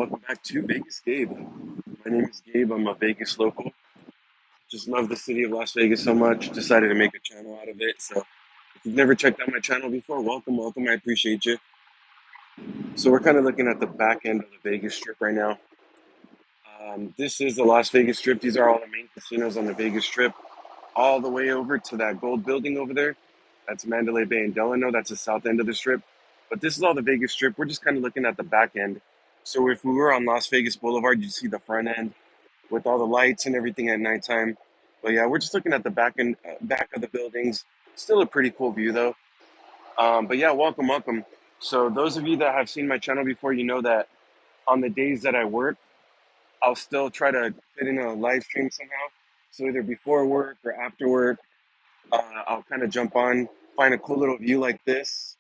welcome back to Vegas Gabe. My name is Gabe. I'm a Vegas local. Just love the city of Las Vegas so much. Decided to make a channel out of it. So if you've never checked out my channel before, welcome. I appreciate you. So we're kind of looking at the back end of the Vegas Strip right now. This is the Las Vegas Strip. These are all the main casinos on the Vegas Strip, all the way over to that gold building over there. That's Mandalay Bay and Delano. That's the south end of the Strip. But this is all the Vegas Strip. We're just kind of looking at the back end. So if we were on Las Vegas Boulevard, you'd see the front end with all the lights and everything at nighttime. But yeah, we're just looking at the back of the buildings. Still a pretty cool view though. But yeah, welcome. So those of you that have seen my channel before, you know that on the days that I work, I'll still try to fit in a live stream somehow. So either before work or after work, I'll kind of jump on, find a cool little view like this,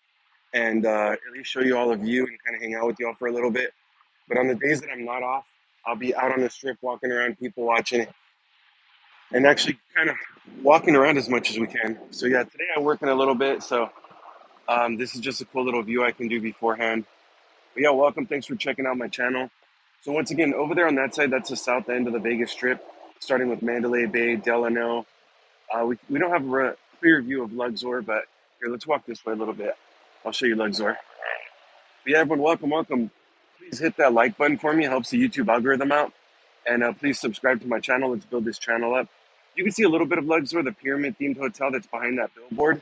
and at least show you all a view and kind of hang out with y'all for a little bit. But on the days that I'm not off, I'll be out on the strip walking around, people watching, and actually kind of walking around as much as we can. So yeah, today I'm working a little bit, so this is just a cool little view I can do beforehand. But yeah, welcome. Thanks for checking out my channel. So once again, over there on that side, that's the south end of the Vegas Strip, starting with Mandalay Bay, Delano. We don't have a clear view of Luxor, but here, let's walk this way a little bit. I'll show you Luxor. But yeah, everyone, welcome. Please hit that like button for me. It helps the YouTube algorithm out. And please subscribe to my channel. Let's build this channel up. You can see a little bit of Luxor, the pyramid-themed hotel that's behind that billboard.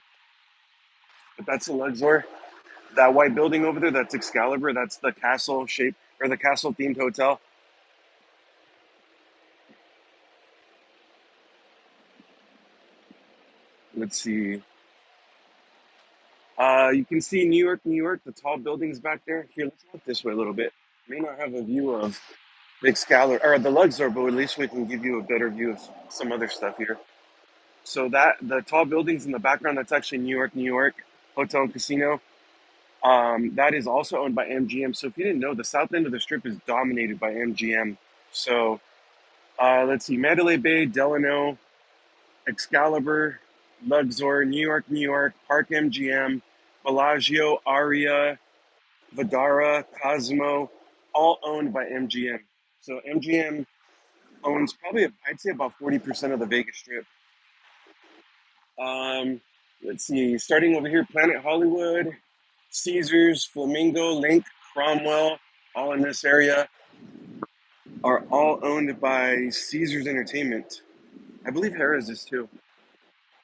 But that's the Luxor. That white building over there, that's Excalibur. That's the castle shape or the castle-themed hotel. Let's see. You can see New York, the tall buildings back there. Here, let's walk this way a little bit. May not have a view of the Excalibur or the Luxor, but at least we can give you a better view of some other stuff here. So that the tall buildings in the background, that's actually New York Hotel and Casino. That is also owned by MGM. So if you didn't know, the south end of the strip is dominated by MGM. So let's see, Mandalay Bay, Delano, Excalibur, Luxor, New York, Park MGM, Bellagio, Aria, Vidara, Cosmo, all owned by MGM. So MGM owns probably, I'd say about 40% of the Vegas Strip. Let's see, starting over here, Planet Hollywood, Caesars, Flamingo, Link, Cromwell, all in this area, are all owned by Caesars Entertainment. I believe Harrah's is too.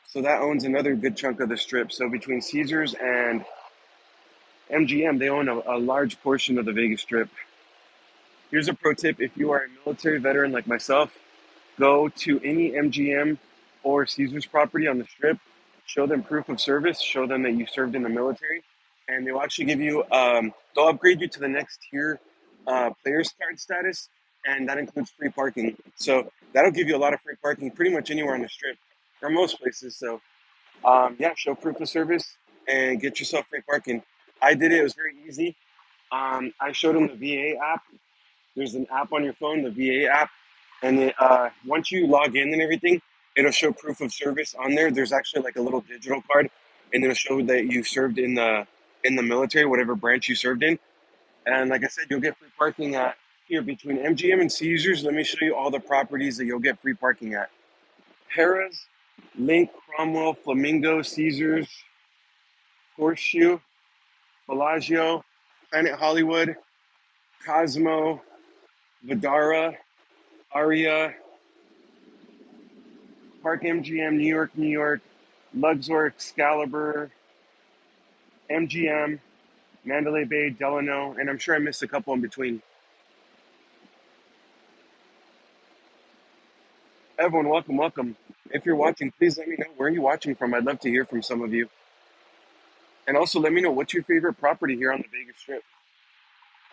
So that owns another good chunk of the strip. So between Caesars and MGM, they own a large portion of the Vegas Strip. Here's a pro tip. If you are a military veteran like myself, go to any MGM or Caesars property on the strip, show them proof of service, show them that you served in the military, and they'll actually give you, they'll upgrade you to the next tier players card status, and that includes free parking. So that'll give you a lot of free parking pretty much anywhere on the strip or most places. So yeah, show proof of service and get yourself free parking. I did it. It was very easy. I showed them the VA app. There's an app on your phone, the VA app, and once you log in and everything, it'll show proof of service on there. There's actually like a little digital card, and it'll show that you served in the military, whatever branch you served in. And like I said, you'll get free parking at here between MGM and Caesars. Let me show you all the properties that you'll get free parking at: Harrah's, Link, Cromwell, Flamingo, Caesars, Horseshoe, Bellagio, Planet Hollywood, Cosmo, Vidara, Aria, Park MGM, New York, Luxor, Excalibur, MGM, Mandalay Bay, Delano, and I'm sure I missed a couple in between. Everyone, welcome. If you're watching, please let me know where you're watching from. I'd love to hear from some of you. And also let me know what's your favorite property here on the Vegas Strip.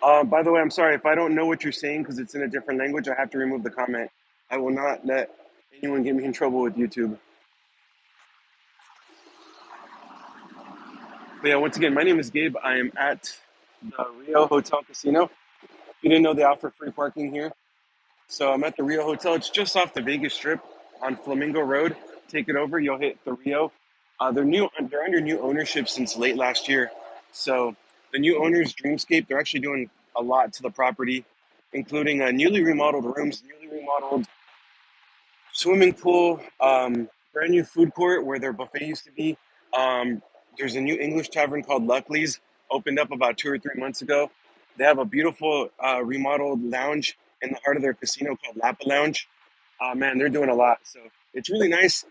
By the way, I'm sorry if I don't know what you're saying because it's in a different language. I have to remove the comment. I will not let anyone get me in trouble with YouTube. But yeah, once again, my name is Gabe. I am at the Rio Hotel Casino. If you didn't know, they offer free parking here. So I'm at the Rio Hotel. It's just off the Vegas Strip on Flamingo Road. Take it over, you'll hit the Rio. They're under new ownership since late last year. So the new owners, Dreamscape, they're actually doing a lot to the property. including newly remodeled rooms, newly remodeled swimming pool, brand new food court where their buffet used to be. Um, there's a new English tavern called Luckley's, opened up about 2 or 3 months ago. They have a beautiful remodeled lounge in the heart of their casino called Lapa Lounge. Man, they're doing a lot. So it's really nice.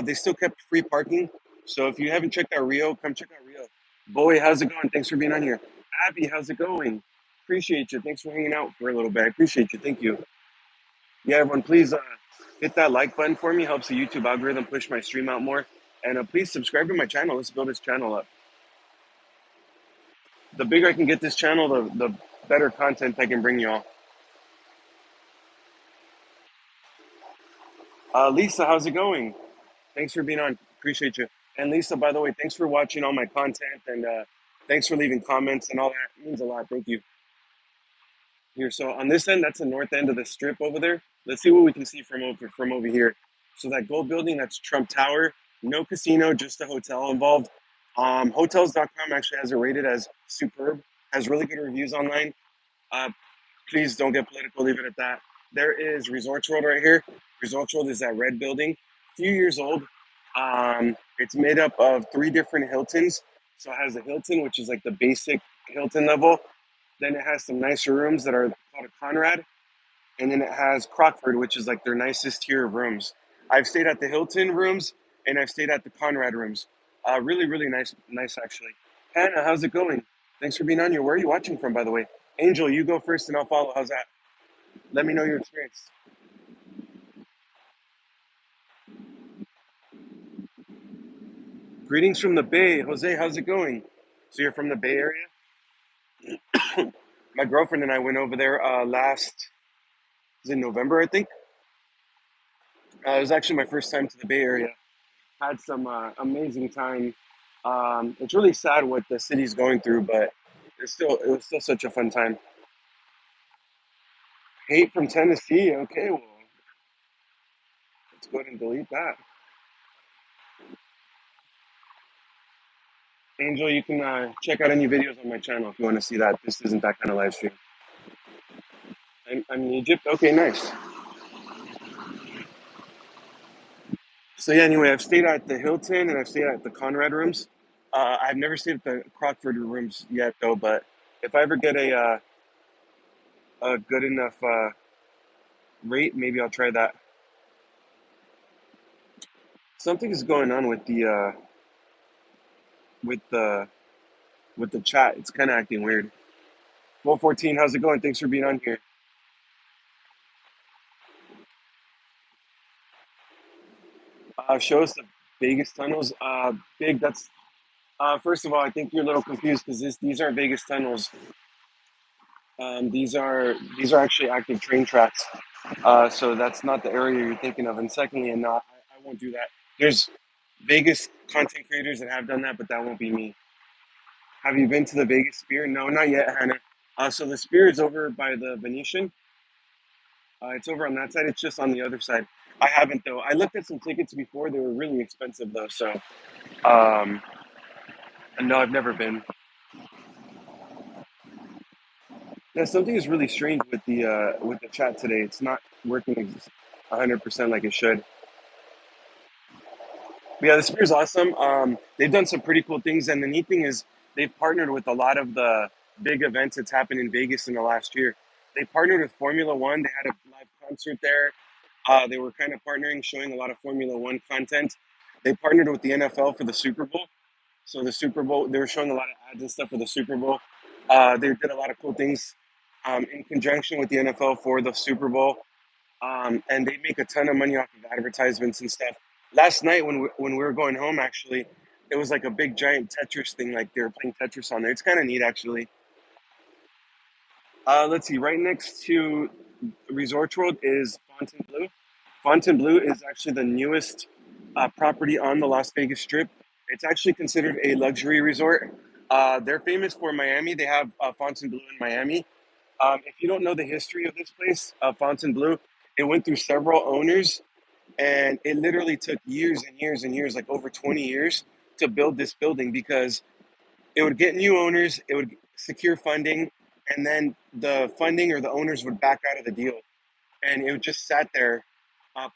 They still kept free parking. So if you haven't checked out Rio, come check out Rio. Boy, how's it going? Thanks for being on here. Abby, how's it going? Appreciate you. Thanks for hanging out for a little bit. I appreciate you. Thank you. Yeah, everyone, please hit that like button for me. Helps the YouTube algorithm push my stream out more. And please subscribe to my channel. Let's build this channel up. The bigger I can get this channel, the better content I can bring you all. Lisa, how's it going? Thanks for being on. Appreciate you. And Lisa, by the way, thanks for watching all my content and thanks for leaving comments and all that. It means a lot. Thank you. Here, so on this end, that's the north end of the strip over there. Let's see what we can see from over here. So that gold building, that's Trump Tower. No casino, just a hotel involved. Hotels.com actually has it rated as superb. Has really good reviews online. Uh, Please don't get political. Leave it at that. There is Resorts World right here. Resorts World is that red building, a few years old. It's made up of three different Hiltons. So it has the Hilton, which is like the basic Hilton level. Then it has some nicer rooms that are called a Conrad, and then it has Crockford, which is like their nicest tier of rooms. I've stayed at the Hilton rooms, and I've stayed at the Conrad rooms. Really, really nice actually. Hannah, how's it going? Thanks for being on here. Where are you watching from, by the way? Angel, you go first, and I'll follow. How's that? Let me know your experience. Greetings from the Bay, Jose. How's it going? So you're from the Bay Area? My girlfriend and I went over there last, was in November, I think. It was actually my first time to the Bay Area. Had some amazing time. It's really sad what the city's going through, but it was still such a fun time. Hate from Tennessee. Okay, well, let's go ahead and delete that. Angel, you can check out any videos on my channel if you want to see that. This isn't that kind of live stream. I'm in Egypt. Okay, nice. So yeah, anyway, I've stayed at the Hilton and I've stayed at the Conrad rooms. I've never stayed at the Crockford rooms yet, though. But if I ever get a good enough rate, maybe I'll try that. Something is going on with the with the chat. It's kind of acting weird. 114, how's it going? Thanks for being on here. Show us the Vegas tunnels. Big. That's first of all, I think you're a little confused because these aren't Vegas tunnels. These are actually active train tracks. So that's not the area you're thinking of. And secondly, and not, I won't do that. There's Vegas content creators that have done that, but that won't be me. Have you been to the Vegas Spear? No, not yet, Hannah. So the Spear is over by the Venetian. It's over on that side. It's just on the other side. I haven't though. I looked at some tickets before. They were really expensive though. So um, no, I've never been. Yeah, something is really strange with the chat today. It's not working 100% like it should. But yeah, the Spear's awesome. They've done some pretty cool things, and the neat thing is they've partnered with a lot of the big events that's happened in Vegas in the last year. They partnered with Formula One. They had a live concert there. They were kind of partnering, showing a lot of Formula One content. They partnered with the NFL for the Super Bowl. So the Super Bowl, they were showing a lot of ads and stuff for the Super Bowl. They did a lot of cool things in conjunction with the NFL for the Super Bowl, and they make a ton of money off of advertisements and stuff. Last night when we were going home, actually, it was like a big giant Tetris thing. Like they were playing Tetris on there. It's kind of neat, actually. Let's see. Right next to Resort World is Fontainebleau. Fontainebleau is actually the newest property on the Las Vegas Strip. It's actually considered a luxury resort. They're famous for Miami. They have Fontainebleau in Miami. If you don't know the history of this place, Fontainebleau, it went through several owners, and it literally took years and years and years, like over 20 years, to build this building because it would get new owners, it would secure funding, and then the funding or the owners would back out of the deal, and it just sat there,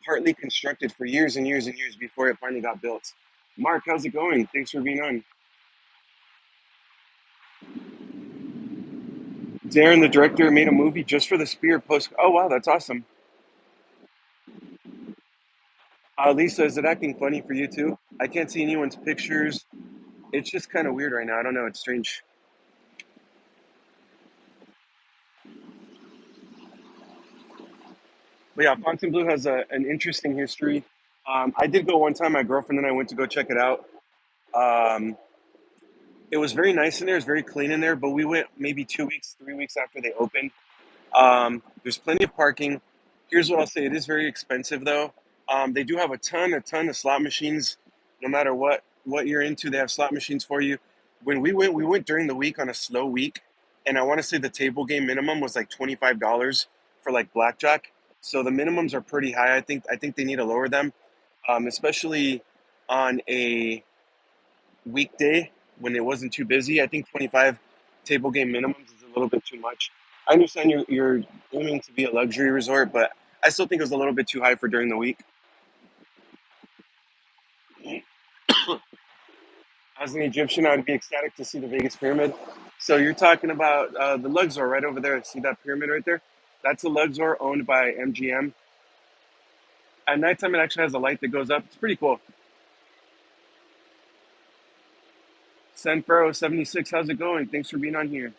partly constructed for years and years and years before it finally got built. Mark, how's it going? Thanks for being on. Darren, the director, made a movie just for the Spear post. Oh wow, that's awesome. Lisa, is it acting funny for you too? I can't see anyone's pictures. It's just kind of weird right now. I don't know. It's strange. But yeah, Fontainebleau has an interesting history. I did go one time. My girlfriend and I went to go check it out. Um, it was very nice in there. It's very clean in there. But we went maybe 2 weeks, 3 weeks after they opened. There's plenty of parking. Here's what I'll say: it is very expensive though. They do have a ton of slot machines. No matter what you're into, they have slot machines for you. When we went during the week on a slow week, and I want to say the table game minimum was like $25 for like blackjack. So the minimums are pretty high. I think they need to lower them, especially on a weekday when it wasn't too busy. I think 25 table game minimums is a little bit too much. I understand you're aiming to be a luxury resort, but I still think it was a little bit too high for during the week. As an Egyptian, I'd be ecstatic to see the Vegas pyramid. So you're talking about the Luxor right over there. See that pyramid right there? That's a Luxor owned by MGM. At nighttime, it actually has a light that goes up. It's pretty cool. Sanfero76, how's it going? Thanks for being on here.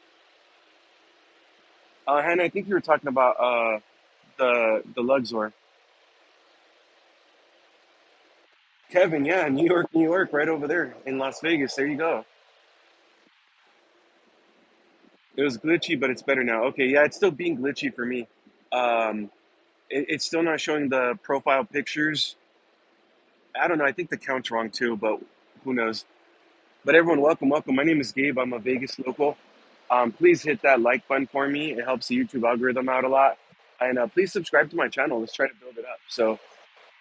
Hannah, I think you were talking about the Luxor. Kevin, yeah, New York, right over there in Las Vegas. There you go. It was glitchy, but it's better now. Okay, yeah, it's still being glitchy for me. Um, it's still not showing the profile pictures. I don't know. I think the count's wrong too, but who knows? But everyone, welcome, welcome. My name is Gabe. I'm a Vegas local. Please hit that like button for me. It helps the YouTube algorithm out a lot. And please subscribe to my channel. Let's try to build it up. So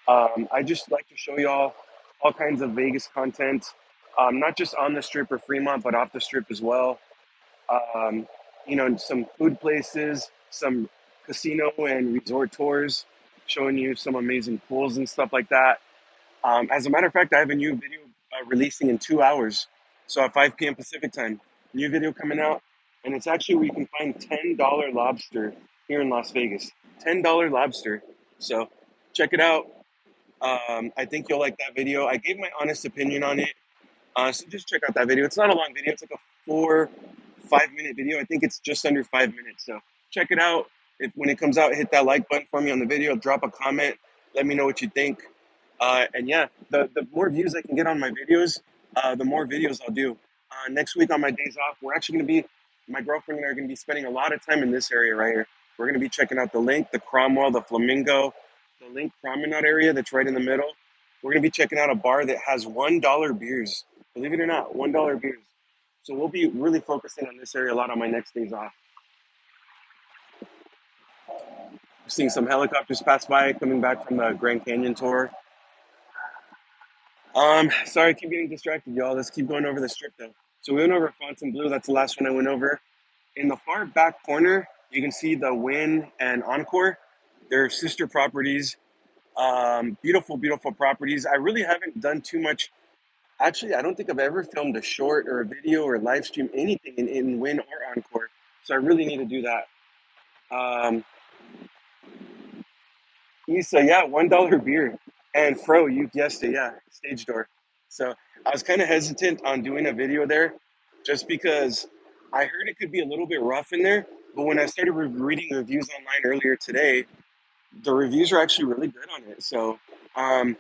I just like to show y'all all kinds of Vegas content, not just on the strip or Fremont, but off the strip as well. Um, some food places, some casino and resort tours, showing you some amazing pools and stuff like that. As a matter of fact, I have a new video releasing in 2 hours, so at 5 p.m. Pacific time. New video coming out, and it's actually where you can find $10 lobster here in Las Vegas. $10 lobster. So check it out. I think you'll like that video. I gave my honest opinion on it. So just check out that video. It's not a long video. It's like a 5 minute video. I think it's just under 5 minutes. So check it out. If when it comes out, hit that like button for me on the video. Drop a comment. Let me know what you think. And yeah, the more views I can get on my videos, the more videos I'll do. Next week on my days off, we're actually going to be, my girlfriend and I are going to be spending a lot of time in this area right here. We're going to be checking out the Link, the Cromwell, the Flamingo, the Link Promenade area that's right in the middle. We're going to be checking out a bar that has $1 beers. Believe it or not, $1 beers. So we'll be really focusing on this area a lot on my next days off. Seeing some helicopters pass by coming back from the Grand Canyon tour. Sorry, I keep getting distracted, y'all. Let's keep going over the strip though. So we went over Fontainebleau. That's the last one I went over. In the far back corner, you can see the Wynn and Encore. They're sister properties. Beautiful, beautiful properties. I really haven't done too much. Actually, I don't think I've ever filmed a short or a video or live stream anything in Wynn or Encore. So I really need to do that. Um, Issa, yeah, $1 beer. And Fro, you guessed it, yeah, stage door. So I was kind of hesitant on doing a video there just because I heard it could be a little bit rough in there. But when I started reading reviews online earlier today, the reviews are actually really good on it. So um,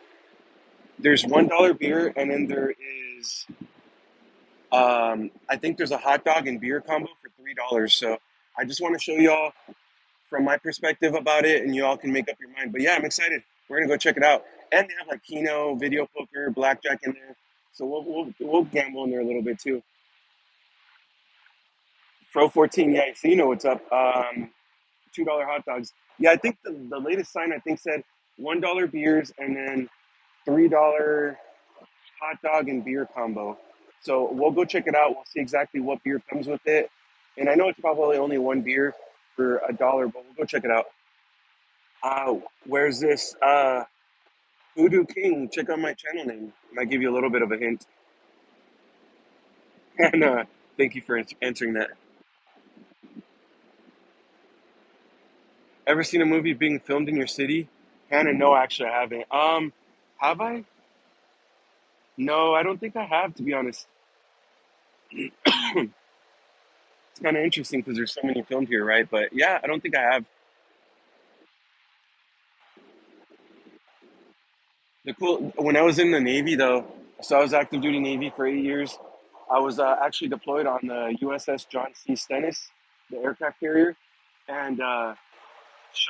there's $1 beer, and then there is, I think there's a hot dog and beer combo for $3. So I just want to show y'all from my perspective about it, and you all can make up your mind. But yeah, I'm excited. We're gonna go check it out. And they have like Keno, video poker, blackjack in there. So we'll gamble in there a little bit too. Pro 14, yeah. So you know what's up. $2 hot dogs. Yeah, I think the latest sign I think said $1 beers and then $3 hot dog and beer combo. So we'll go check it out. We'll see exactly what beer comes with it. And I know it's probably only one beer for $1, but we'll go check it out. Where's this? Voodoo King. Check out my channel name. Might give you a little bit of a hint. And thank you for answering that. Ever seen a movie being filmed in your city? Hannah, no, actually, I haven't. Have I? No, I don't think I have, to be honest. It's kind of interesting because there's so many filmed here, right? But yeah, I don't think I have. The cool when I was in the Navy, though, so I was active duty Navy for 8 years. I was actually deployed on the USS John C. Stennis, the aircraft carrier, and Shia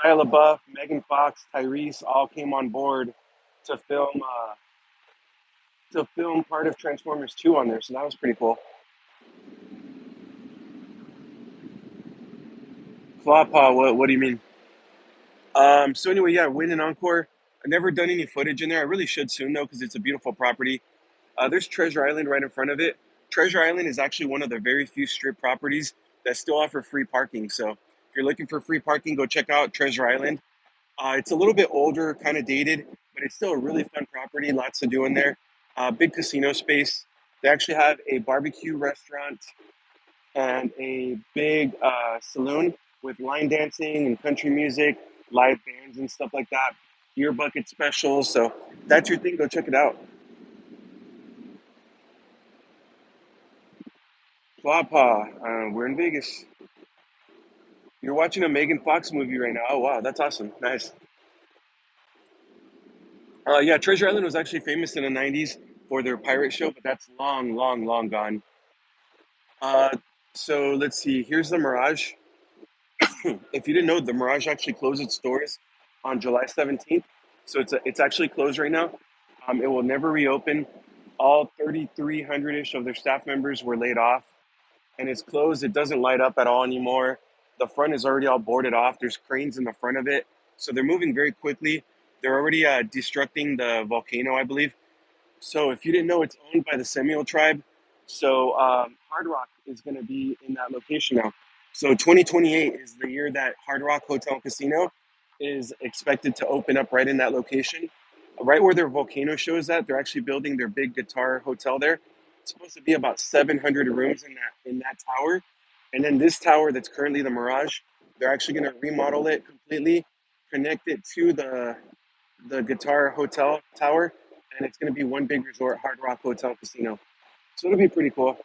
LaBeouf, Megan Fox, Tyrese all came on board to film part of Transformers 2 on there. So that was pretty cool. Clawpaw, what do you mean? So anyway, yeah, Win and Encore. I've never done any footage in there. I really should soon though, because it's a beautiful property. There's Treasure Island right in front of it. Treasure Island is actually one of the very few strip properties that still offer free parking. So if you're looking for free parking, go check out Treasure Island. It's a little bit older, kind of dated, but it's still a really fun property. Lots to do in there. Big casino space. They actually have a barbecue restaurant and a big saloon with line dancing and country music, live bands and stuff like that. Beer bucket specials. So if that's your thing, go check it out. Papa, we're in Vegas. You're watching a Megan Fox movie right now. Oh wow, that's awesome. Nice. Yeah, Treasure Island was actually famous in the '90s for their pirate show, but that's long, long, long gone. Uh, so let's see. Here's the Mirage. If you didn't know, the Mirage actually closed its doors on July 17th. So it's actually closed right now. It will never reopen. All 3,300 ish of their staff members were laid off, and it's closed. It doesn't light up at all anymore. The front is already all boarded off. There's cranes in the front of it, so they're moving very quickly. They're already destructing the volcano, I believe. So if you didn't know, it's owned by the Seminole tribe. So Hard Rock is going to be in that location now. So 2028 is the year that Hard Rock Hotel and Casino is expected to open up right in that location, right where their volcano show is at. They're actually building their big guitar hotel there. It's supposed to be about 700 rooms in that tower, and then this tower that's currently the Mirage, they're actually going to remodel it completely, connect it to the Guitar Hotel Tower, and it's going to be one big resort, Hard Rock Hotel Casino. So it'll be pretty cool.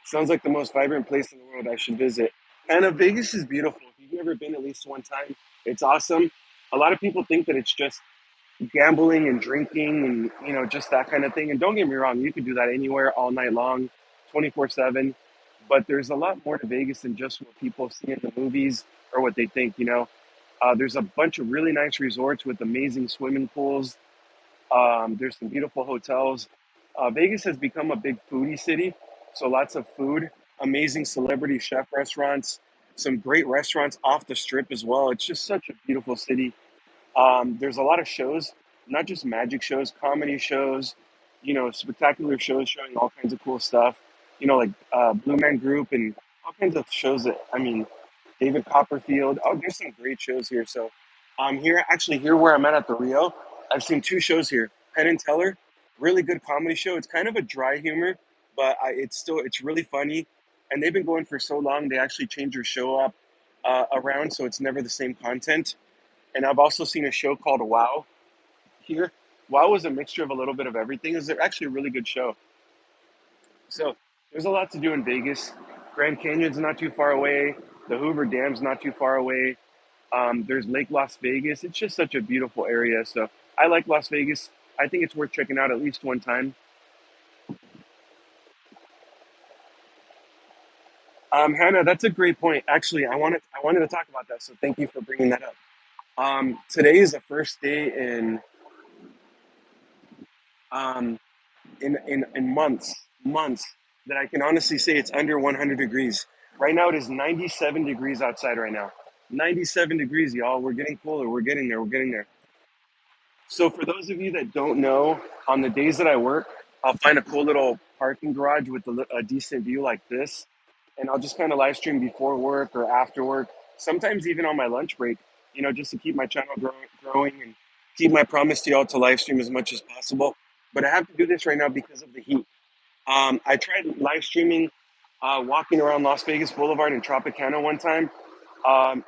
Sounds like the most vibrant place in the world I should visit. And Vegas is beautiful. If you've never been at least one time, it's awesome. A lot of people think that it's just gambling and drinking and just that kind of thing. And don't get me wrong, you could do that anywhere all night long, 24/7. But there's a lot more to Vegas than just what people see in the movies or what they think. There's a bunch of really nice resorts with amazing swimming pools. There's some beautiful hotels. Vegas has become a big foodie city, so lots of food, amazing celebrity chef restaurants, some great restaurants off the strip as well. It's just such a beautiful city. There's a lot of shows, not just magic shows, comedy shows, spectacular shows showing all kinds of cool stuff. Like Blue Man Group and all kinds of shows that I mean, David Copperfield. Oh, there's some great shows here. So, here where I'm at the Rio. I've seen two shows here. Penn and Teller, really good comedy show. It's kind of a dry humor, but it's really funny. And they've been going for so long. They actually change their show up around, so it's never the same content. And I've also seen a show called Wow here. Wow was a mixture of a little bit of everything. It's actually a really good show. So there's a lot to do in Vegas. Grand Canyon's not too far away. The Hoover Dam's not too far away. There's Lake Las Vegas. It's just such a beautiful area. So I like Las Vegas. I think it's worth checking out at least one time. Hannah, that's a great point. Actually, I wanted to talk about that. So thank you for bringing that up. Today is the first day um, in months that I can honestly say it's under 100 degrees. Right now it is 97 degrees outside right now. 97 degrees, y'all. We're getting cooler. We're getting there. We're getting there. So for those of you that don't know, on the days that I work, I'll find a cool little parking garage with a decent view like this, and I'll just kind of live stream before work or after work. Sometimes even on my lunch break, just to keep my channel growing and keep my promise to y'all to live stream as much as possible. But I have to do this right now because of the heat. I tried live streaming, walking around Las Vegas Boulevard in Tropicana one time.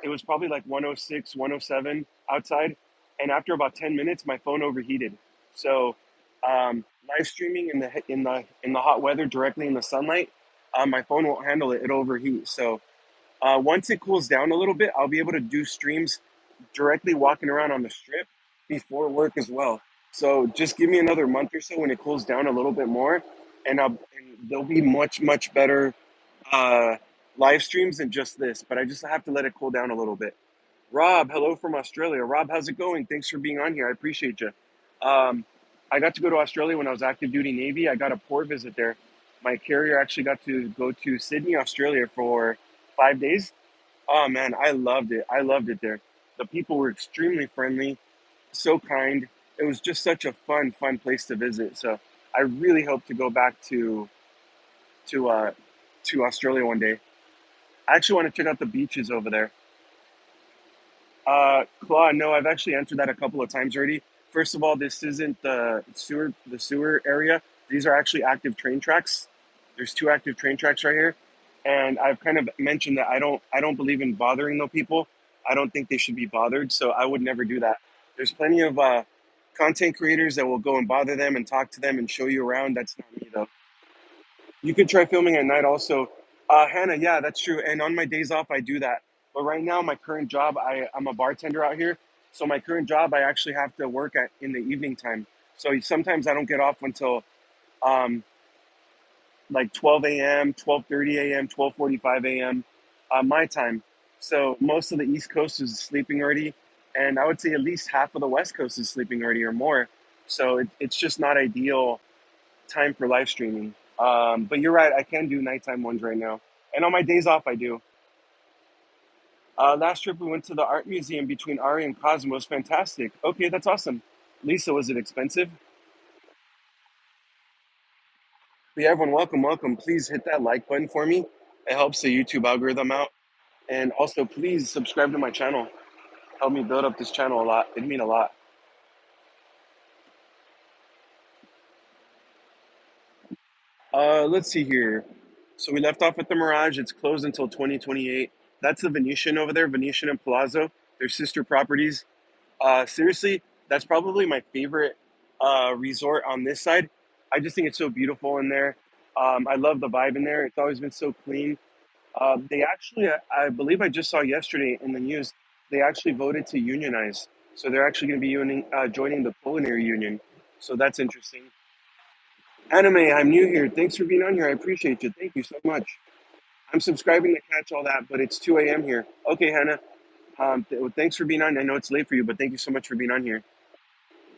It was probably like 106, 107 outside, and after about 10 minutes, my phone overheated. So, live streaming in the hot weather directly in the sunlight, my phone won't handle it. It'll overheat. So, once it cools down a little bit, I'll be able to do streams directly walking around on the strip before work as well. So just give me another month or so when it cools down a little bit more, and there'll be much better uh, live streams than just this. But I just have to let it cool down a little bit. Rob, hello from Australia. Rob, how's it going? Thanks for being on here. I appreciate you. Um, I got to go to Australia when I was active duty Navy. I got a port visit there. My carrier actually got to go to Sydney, Australia for 5 days. Oh man, I loved it. I loved it there. The people were extremely friendly, so kind. It was just such a fun place to visit. So I really hope to go back to uh, to Australia one day. I actually want to check out the beaches over there. Claw, no, I've actually entered that a couple of times already. First of all, this isn't the sewer area. These are actually active train tracks. There's two active train tracks right here, and I've kind of mentioned that I don't believe in bothering no people. I don't think they should be bothered, so I would never do that. There's plenty of content creators that will go and bother them and talk to them and show you around. That's not me though. You could try filming at night also. Hannah, yeah, that's true. And on my days off, I do that. But right now, my current job, I'm a bartender out here. So my current job, I actually have to work at in the evening time. So sometimes I don't get off until um, like 12 a.m., 12:30 a.m., 12:45 a.m. My time. So most of the East Coast is sleeping already, and I would say at least half of the West Coast is sleeping already or more. So it's just not ideal time for live streaming. But you're right, I can do nighttime ones right now. And on my days off, I do. Last trip, we went to the art museum between Ari and Cosmos. Fantastic. Okay, that's awesome. Lisa, was it expensive? But yeah, everyone, welcome. Please hit that like button for me. It helps the YouTube algorithm out. And also, please subscribe to my channel. Help me build up this channel a lot. It'd mean a lot. Let's see here. So we left off at the Mirage. It's closed until 2028. That's the Venetian over there, Venetian and Palazzo. They're sister properties. Seriously, that's probably my favorite resort on this side. I just think it's so beautiful in there. I love the vibe in there. It's always been so clean. They actually, I believe I just saw yesterday in the news, they actually voted to unionize. So they're actually going to be joining the culinary union. So that's interesting. Anime, I'm new here. Thanks for being on here. I appreciate you. Thank you so much. I'm subscribing to catch all that, but it's 2 a.m. here. Okay, Hannah. Well, thanks for being on. I know it's late for you, but thank you so much for being on here.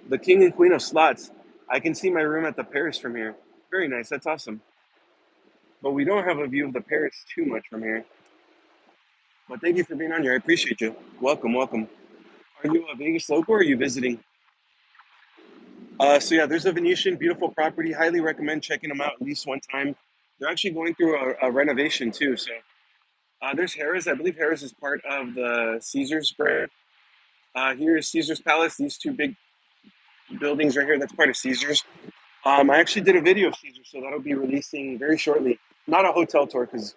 The king and queen of slots. I can see my room at the Paris from here. Very nice. That's awesome. But we don't have a view of the Paris too much from here. But thank you for being on here. I appreciate you. Welcome. Are you a Vegas local or are you visiting? So yeah, there's a Venetian, beautiful property. Highly recommend checking them out at least one time. They're actually going through a renovation too. So there's Harris. I believe Harris is part of the Caesars brand. Here is Caesar's Palace. These two big buildings right here. That's part of Caesars. I actually did a video of Caesar, so that'll be releasing very shortly. Not a hotel tour because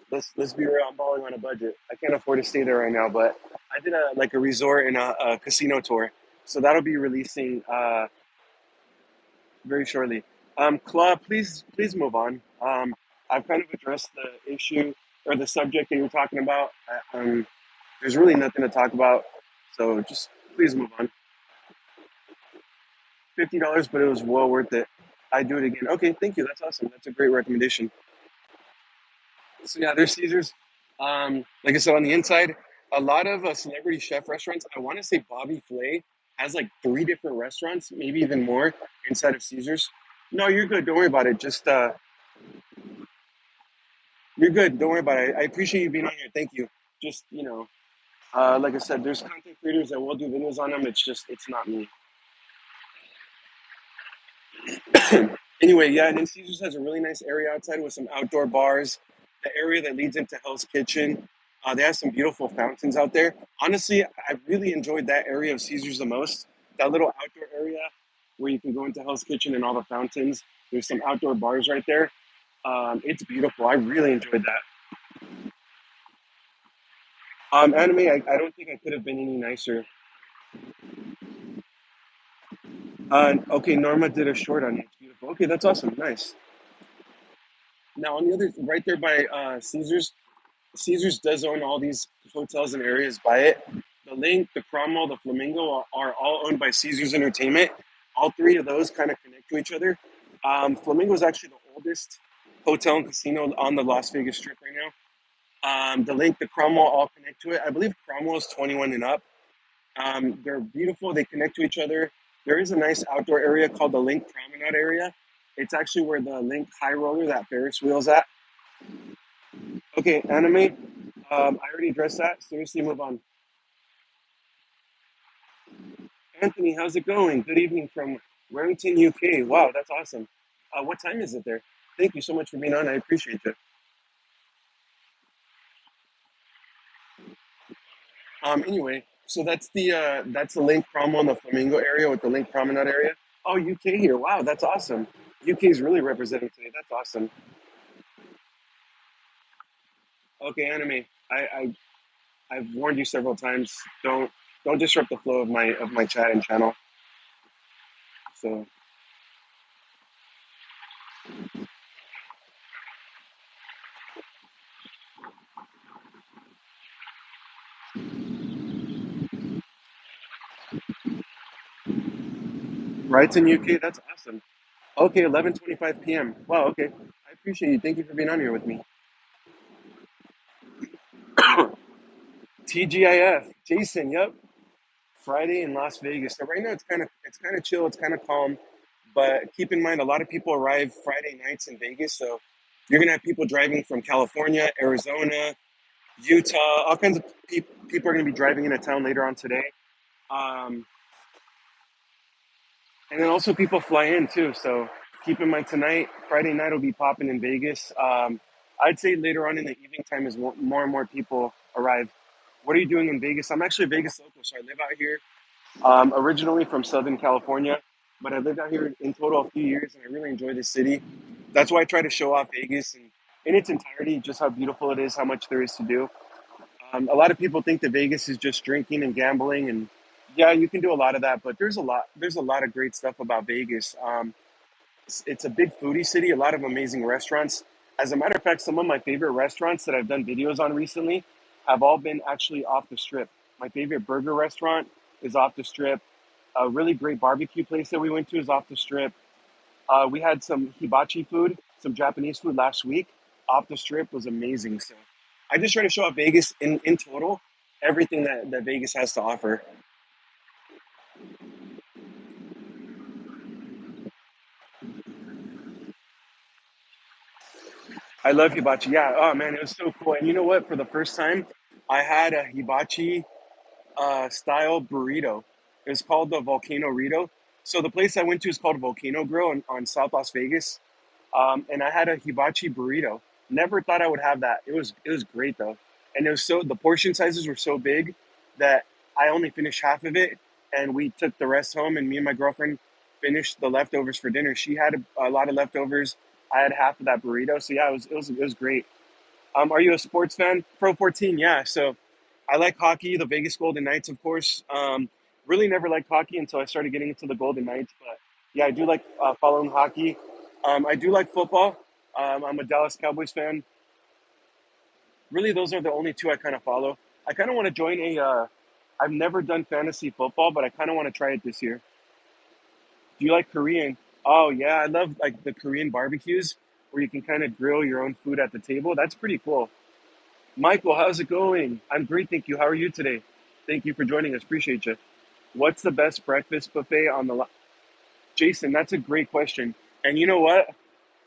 let's be real, I'm balling on a budget. I can't afford to stay there right now, but I did a resort and a casino tour, so that'll be releasing very shortly. Claude, please move on. I've kind of addressed the issue or the subject that you're talking about. There's really nothing to talk about, so just please move on. $50, but it was well worth it. I'd do it again. Okay, thank you. That's awesome. That's a great recommendation. So yeah, there's Caesars. Like I said, on the inside, a lot of celebrity chef restaurants. I want to say Bobby Flay has like three different restaurants, maybe even more inside of Caesars. No, you're good. Don't worry about it. Just you're good. Don't worry about it. I appreciate you being on here. Thank you. Just like I said, there's content creators that will do videos on them. It's not me. Anyway, yeah, and then Caesars has a really nice area outside with some outdoor bars. The area that leads into Hell's Kitchen, they have some beautiful fountains out there. Honestly, I really enjoyed that area of Caesars the most. That little outdoor area where you can go into Hell's Kitchen and all the fountains. There's some outdoor bars right there. It's beautiful. I really enjoyed that. Anime, I don't think I could have been any nicer. Okay, Norma did a short on it. It's beautiful. Okay, that's awesome. Nice. Now on the other, right there by Caesars, Caesars does own all these hotels and areas by it. The Link, the Cromwell, the Flamingo are all owned by Caesars Entertainment. All three of those kind of connect to each other. Flamingo is actually the oldest hotel and casino on the Las Vegas Strip right now. The Link, the Cromwell all connect to it. I believe Cromwell is 21 and up. They're beautiful. They connect to each other. There is a nice outdoor area called the Link Promenade area. It's actually where the Link High Roller, that Ferris wheel's at. Okay, anime. I already addressed that. Seriously, move on. Anthony, how's it going? Good evening from Warrington, UK. Wow, that's awesome. What time is it there? Thank you so much for being on. I appreciate it. Anyway, so that's the Link Cromwell and the Flamingo area with the Link Promenade area. Oh, UK here. Wow, that's awesome. UK is really representing today. That's awesome. Okay, anime. I've warned you several times. Don't disrupt the flow of my chat and channel. So right in UK. That's awesome. Okay, 11:25 p.m. Wow. Okay, I appreciate you. Thank you for being on here with me. TGIF, Jason. Yep. Friday in Las Vegas. So right now it's kind of chill. It's kind of calm. But keep in mind, a lot of people arrive Friday nights in Vegas. So you're gonna have people driving from California, Arizona, Utah. All kinds of people are gonna be driving into town later on today. Um, and then also people fly in too. So keep in mind tonight, Friday night will be popping in Vegas. I'd say later on in the evening time is more and more people arrive. What are you doing in Vegas? I'm actually a Vegas local, so I live out here. Originally from Southern California, but I lived out here in total a few years, and I really enjoy this city. That's why I try to show off Vegas and in its entirety, just how beautiful it is, how much there is to do. A lot of people think that Vegas is just drinking and gambling, and yeah, you can do a lot of that, but there's a lot of great stuff about Vegas. It's a big foodie city, a lot of amazing restaurants. As a matter of fact, some of my favorite restaurants that I've done videos on recently have all been actually off the strip. My favorite burger restaurant is off the strip. A really great barbecue place that we went to is off the strip. We had some hibachi food, some Japanese food last week. Off the strip was amazing. So I just try to show off Vegas in total, everything that Vegas has to offer. I love hibachi. Yeah. Oh man, it was so cool. And you know what? For the first time, I had a hibachi style burrito. It's called the Volcano Rito. So the place I went to is called Volcano Grill on South Las Vegas. And I had a hibachi burrito. Never thought I would have that. It was great though, and it was so the portion sizes were so big that I only finished half of it, and we took the rest home. And me and my girlfriend finished the leftovers for dinner. She had a lot of leftovers. I had half of that burrito. So yeah, it was great. Are you a sports fan? Pro 14, yeah. So I like hockey, the Vegas Golden Knights, of course. Really never liked hockey until I started getting into the Golden Knights. But yeah, I do like following hockey. I do like football. I'm a Dallas Cowboys fan. Really, those are the only two I kind of follow. I kind of want to join a. I've never done fantasy football, but I kind of want to try it this year. Do you like Korean? Oh yeah, I love like the Korean barbecues where you can kind of grill your own food at the table. That's pretty cool. Michael, how's it going? I'm great, thank you. How are you today? Thank you for joining us. Appreciate you. What's the best breakfast buffet on the Jason, that's a great question. And you know what?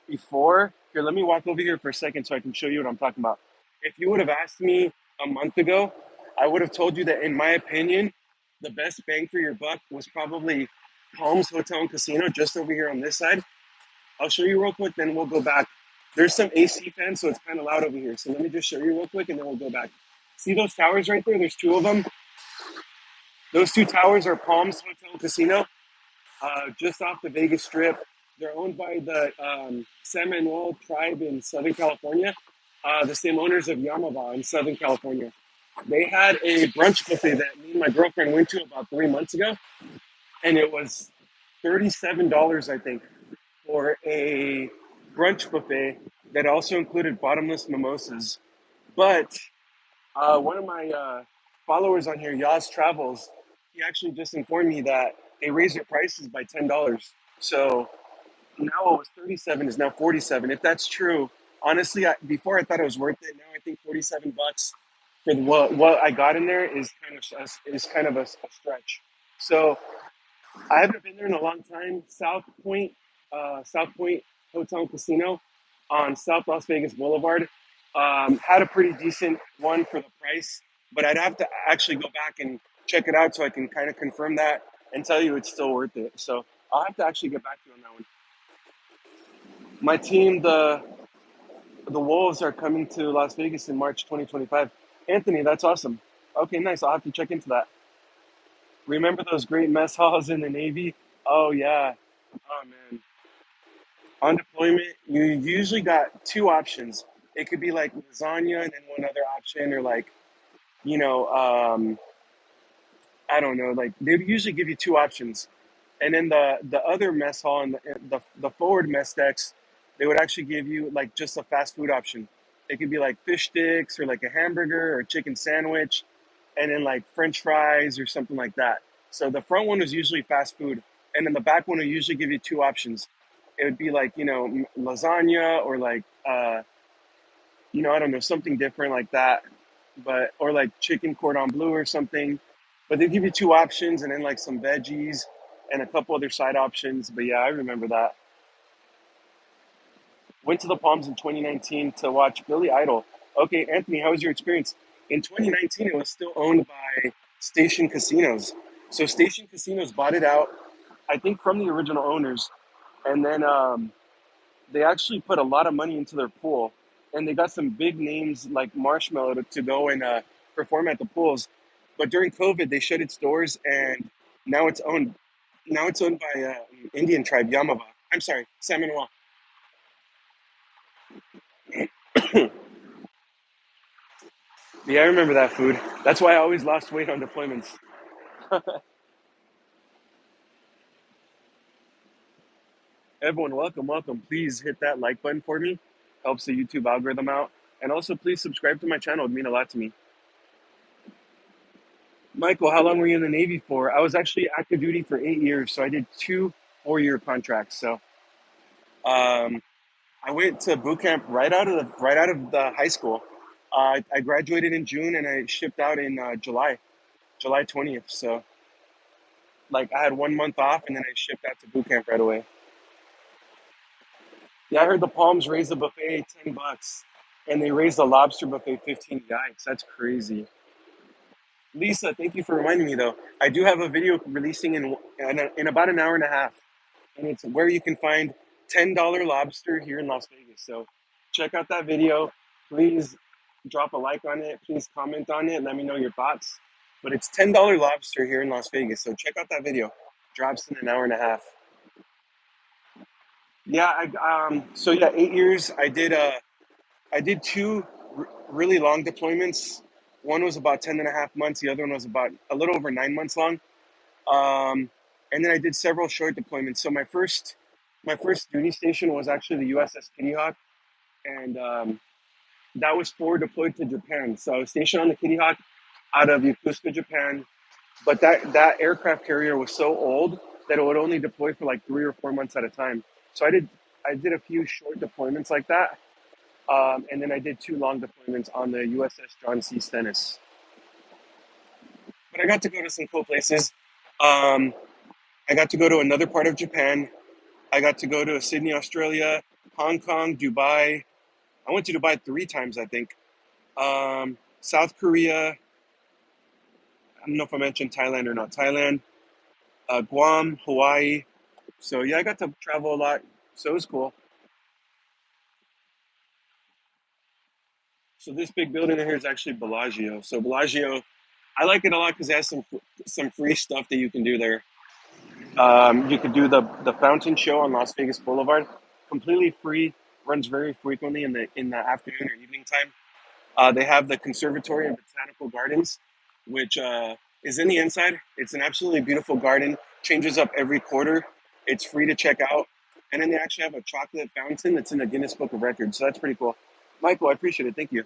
Before, here, let me walk over here for a second so I can show you what I'm talking about. If you would have asked me a month ago, I would have told you that, in my opinion, the best bang for your buck was probably Palms Hotel and Casino just over here on this side. I'll show you real quick, then we'll go back. There's some AC fans, so it's kind of loud over here. So let me just show you real quick, and then we'll go back. See those towers right there? There's two of them. Those two towers are Palms Hotel and Casino, just off the Vegas Strip. They're owned by the Seminole tribe in Southern California, the same owners of Yamava in Southern California. They had a brunch buffet that me and my girlfriend went to about 3 months ago, and it was $37, I think, for a brunch buffet that also included bottomless mimosas. But one of my followers on here, Yaz Travels, he actually just informed me that they raised their prices by $10. So now it was 37 is now 47. If that's true, honestly, before I thought it was worth it. Now I think $47 for what I got in there is kind of a stretch. So I haven't been there in a long time. South Point Hotel and Casino on South Las Vegas Boulevard had a pretty decent one for the price, but I'd have to actually go back and check it out so I can kind of confirm that and tell you it's still worth it. So I'll have to actually get back to you on that one. My team, the Wolves, are coming to Las Vegas in March 2025. Anthony, that's awesome. Okay, nice. I'll have to check into that. Remember those great mess halls in the Navy? Oh yeah. Oh man. On deployment, you usually got two options. It could be like lasagna and then one other option, or like, you know, I don't know, like they usually give you two options. And then the other mess hall and the forward mess decks, they would actually give you like just a fast food option. It could be like fish sticks or like a hamburger or a chicken sandwich, and then like French fries or something like that. So the front one was usually fast food, and then the back one would usually give you two options. It would be like lasagna or like I don't know, something different like that, but or like chicken cordon bleu or something. But they give you two options and then like some veggies and a couple other side options. But yeah, I remember that. Went to the Palms in 2019 to watch Billy Idol. Okay, Anthony, how was your experience? In 2019, it was still owned by Station Casinos. So Station Casinos bought it out, I think, from the original owners, and then they actually put a lot of money into their pool, and they got some big names like Marshmello to go and perform at the pools. But during COVID, they shut its doors, and now it's owned. Now it's owned by Indian tribe Yamava. I'm sorry, Seminole. Yeah, I remember that food. That's why I always lost weight on deployments. Everyone, welcome, welcome. Please hit that like button for me. Helps the YouTube algorithm out. And also, please subscribe to my channel. It would mean a lot to me. Michael, how long were you in the Navy for? I was actually active duty for 8 years, so I did two 4-year contracts. So um, I went to boot camp right out of the high school. I graduated in June and I shipped out in July 20th. So like I had 1 month off and then I shipped out to boot camp right away. Yeah, I heard the Palms raised the buffet $10, and they raised the lobster buffet 15. Yikes, that's crazy. Lisa, thank you for reminding me though. I do have a video releasing in about an hour and a half, and it's where you can find $10 lobster here in Las Vegas. So check out that video. Please drop a like on it. Please comment on it. Let me know your thoughts. But it's $10 lobster here in Las Vegas. So check out that video. Drops in an hour and a half. Yeah, so yeah, 8 years. I did two really long deployments. One was about 10 and a half months. The other one was about a little over 9 months long. Um, and then I did several short deployments. So my first duty station was actually the USS Kitty Hawk, and that was forward deployed to Japan. So I was stationed on the Kitty Hawk out of Yokosuka, Japan. But that aircraft carrier was so old that it would only deploy for like 3 or 4 months at a time. So I did a few short deployments like that, and then I did two long deployments on the USS John C. Stennis. But I got to go to some cool places. Um, I got to go to another part of Japan. I got to go to Sydney, Australia, Hong Kong, Dubai. I went to Dubai 3 times, I think. South Korea. I don't know if I mentioned Thailand or not. Thailand, Guam, Hawaii. So yeah, I got to travel a lot. So it was cool. So this big building in here is actually Bellagio. So Bellagio, I like it a lot because it has some free stuff that you can do there. You could do the fountain show on Las Vegas Boulevard, completely free. Runs very frequently in the afternoon or evening time. They have the Conservatory and Botanical Gardens, which is in the inside. It's an absolutely beautiful garden. Changes up every quarter. It's free to check out. And then they actually have a chocolate fountain that's in the Guinness Book of Records. So that's pretty cool. Michael, I appreciate it. Thank you.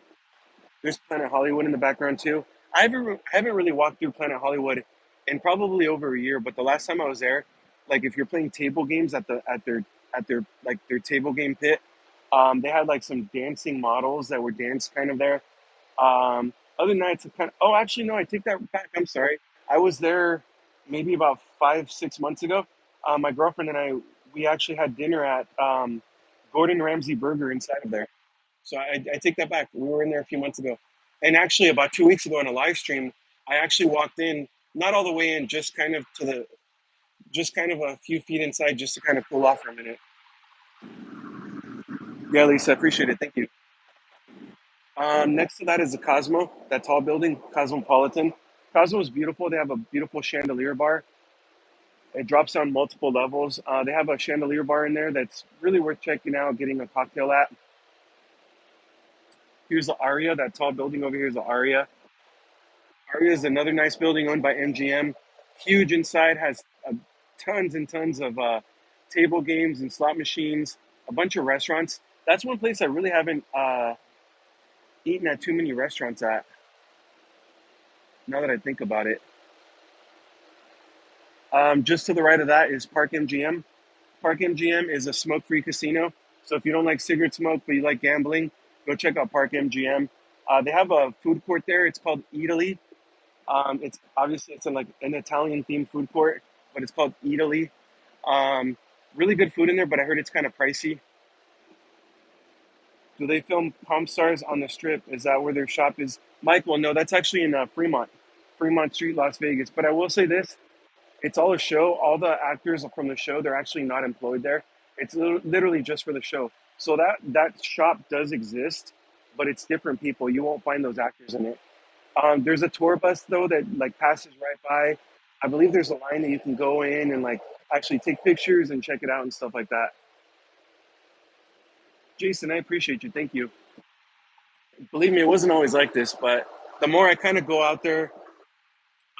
There's Planet Hollywood in the background too. I haven't really walked through Planet Hollywood in probably over a year. But the last time I was there, like if you're playing table games at their like their table game pit, they had like some dancing models that were dance kind of there. Other than that, it's a kind of, oh, actually, no, I take that back. I'm sorry. I was there maybe about 5, 6 months ago. My girlfriend and I, we actually had dinner at Gordon Ramsay Burger inside of there. So I take that back. We were in there a few months ago. And actually, about 2 weeks ago on a live stream, I actually walked in, not all the way in, just kind of a few feet inside, just to kind of cool off for a minute. Yeah, Lisa, appreciate it. Thank you. Next to that is the Cosmo, that tall building, Cosmopolitan. Cosmo is beautiful. They have a beautiful chandelier bar. It drops down multiple levels. They have a chandelier bar in there that's really worth checking out, getting a cocktail at. Here's the Aria, that tall building over here is the Aria. Aria is another nice building owned by MGM. Huge inside, has tons and tons of table games and slot machines, a bunch of restaurants. That's one place I really haven't eaten at too many restaurants at, now that I think about it. Just to the right of that is Park MGM. Park MGM is a smoke-free casino. So if you don't like cigarette smoke but you like gambling, go check out Park MGM. They have a food court there. It's called Italy. It's obviously it's like an Italian themed food court, but it's called Italy. Um, Really good food in there, but I heard it's kind of pricey. Do they film Palm Stars on the Strip? Is that where their shop is? Michael, no, that's actually in Fremont Street, Las Vegas. But I will say this: it's all a show. All the actors from the show, they're actually not employed there. It's literally just for the show. So that shop does exist, but it's different people. You won't find those actors in it. There's a tour bus though that like passes right by. I believe there's a line that you can go in and like actually take pictures and check it out and stuff like that. Jason, I appreciate you. Thank you. Believe me, it wasn't always like this, but the more I kind of go out there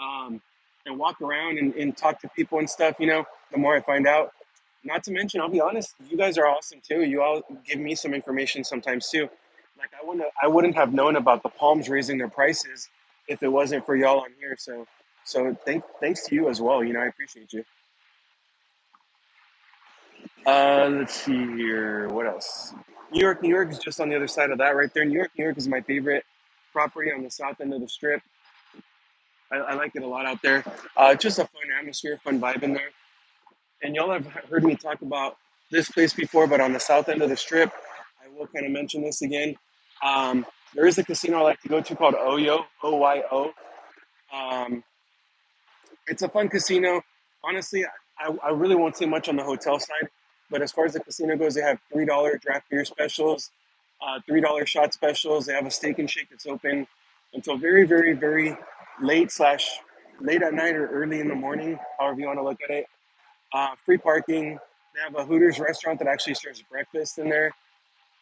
um, and walk around and talk to people and stuff, the more I find out. Not to mention, I'll be honest, you guys are awesome too. You all give me some information sometimes too. Like I wouldn't have known about the Palms raising their prices if it wasn't for y'all on here. So thanks to you as well. I appreciate you. Let's see here. What else? New York is just on the other side of that right there. New York is my favorite property on the south end of the strip. I like it a lot out there. Just a fun atmosphere, fun vibe in there. And y'all have heard me talk about this place before, but on the south end of the strip, I will kind of mention this again. There is a casino I like to go to called Oyo, OYO. Um, it's a fun casino. Honestly, I really won't say much on the hotel side, but as far as the casino goes, they have $3 draft beer specials, $3 shot specials. They have a steak and shake that's open until very, very, very late at night or early in the morning, however you want to look at it. Free parking. They have a Hooters restaurant that actually serves breakfast in there.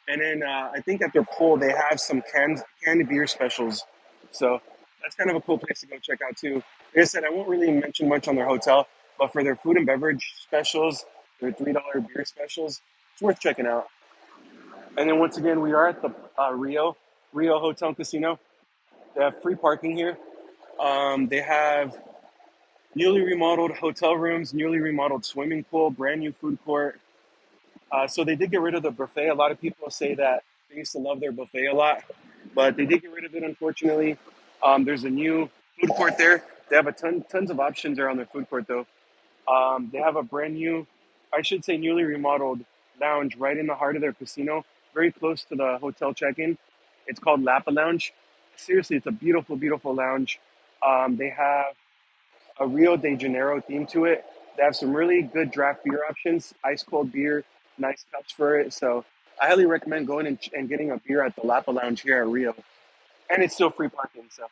And then I think at their pool they have some candy beer specials. So that's kind of a cool place to go check out too. Like I said, I won't really mention much on their hotel, but for their food and beverage specials, their $3 beer specials, it's worth checking out. And then once again, we are at the Rio Hotel and Casino. They have free parking here. They have newly remodeled hotel rooms, newly remodeled swimming pool, brand new food court. So they did get rid of the buffet. A lot of people say that they used to love their buffet a lot, but they did get rid of it, unfortunately. There's a new food court there. They have tons of options there on their food court, though. They have a brand new, I should say, newly remodeled lounge right in the heart of their casino, very close to the hotel check-in. It's called Lapa Lounge. Seriously, it's a beautiful, beautiful lounge. They have a Rio de Janeiro theme to it. They have some really good draft beer options, ice cold beer, nice cups for it. So I highly recommend going and getting a beer at the Lapa Lounge here at Rio, and it's still free parking. So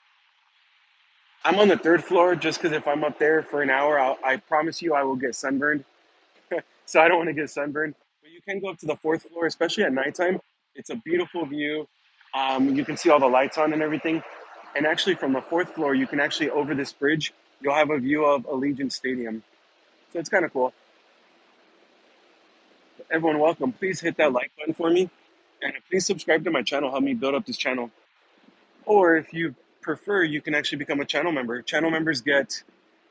I'm on the third floor just because if I'm up there for an hour, I promise you I will get sunburned. So I don't want to get sunburned. But you can go up to the fourth floor, especially at nighttime. It's a beautiful view. You can see all the lights on and everything. And actually, from the fourth floor, you can actually over this bridge, you'll have a view of Allegiant Stadium. So it's kind of cool. Everyone, welcome. Please hit that like button for me, and please subscribe to my channel. Help me build up this channel. Or if you prefer, you can actually become a channel member. Channel members get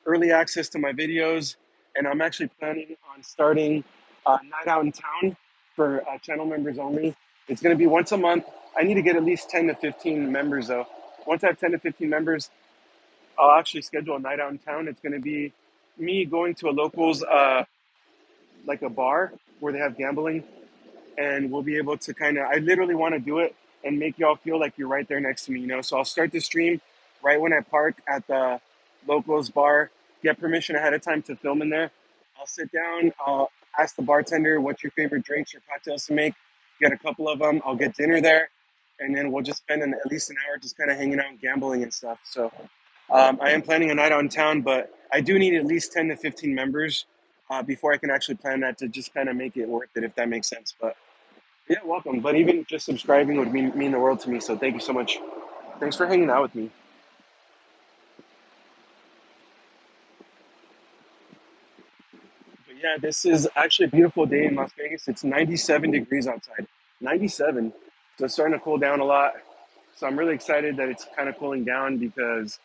early access to my videos, and I'm actually planning on starting a night out in town for channel members only. It's going to be once a month. I need to get at least 10 to 15 members though. Once I have 10 to 15 members, I'll actually schedule a night out in town. It's going to be me going to a locals, like a bar where they have gambling, and we'll be able to kind of, I literally want to do it and make y'all feel like you're right there next to me, you know? So I'll start the stream right when I park at the locals bar, get permission ahead of time to film in there. I'll sit down, I'll ask the bartender what's your favorite drinks or cocktails to make, get a couple of them, I'll get dinner there, and then we'll just spend at least an hour just kind of hanging out and gambling and stuff. So I am planning a night out in town, but I do need at least 10 to 15 members before I can actually plan that to just kind of make it worth it, if that makes sense. But yeah, welcome. But even just subscribing would mean the world to me. So thank you so much. Thanks for hanging out with me. But yeah, this is actually a beautiful day in Las Vegas. It's 97 degrees outside. 97. So it's starting to cool down a lot. So I'm really excited that it's kind of cooling down because,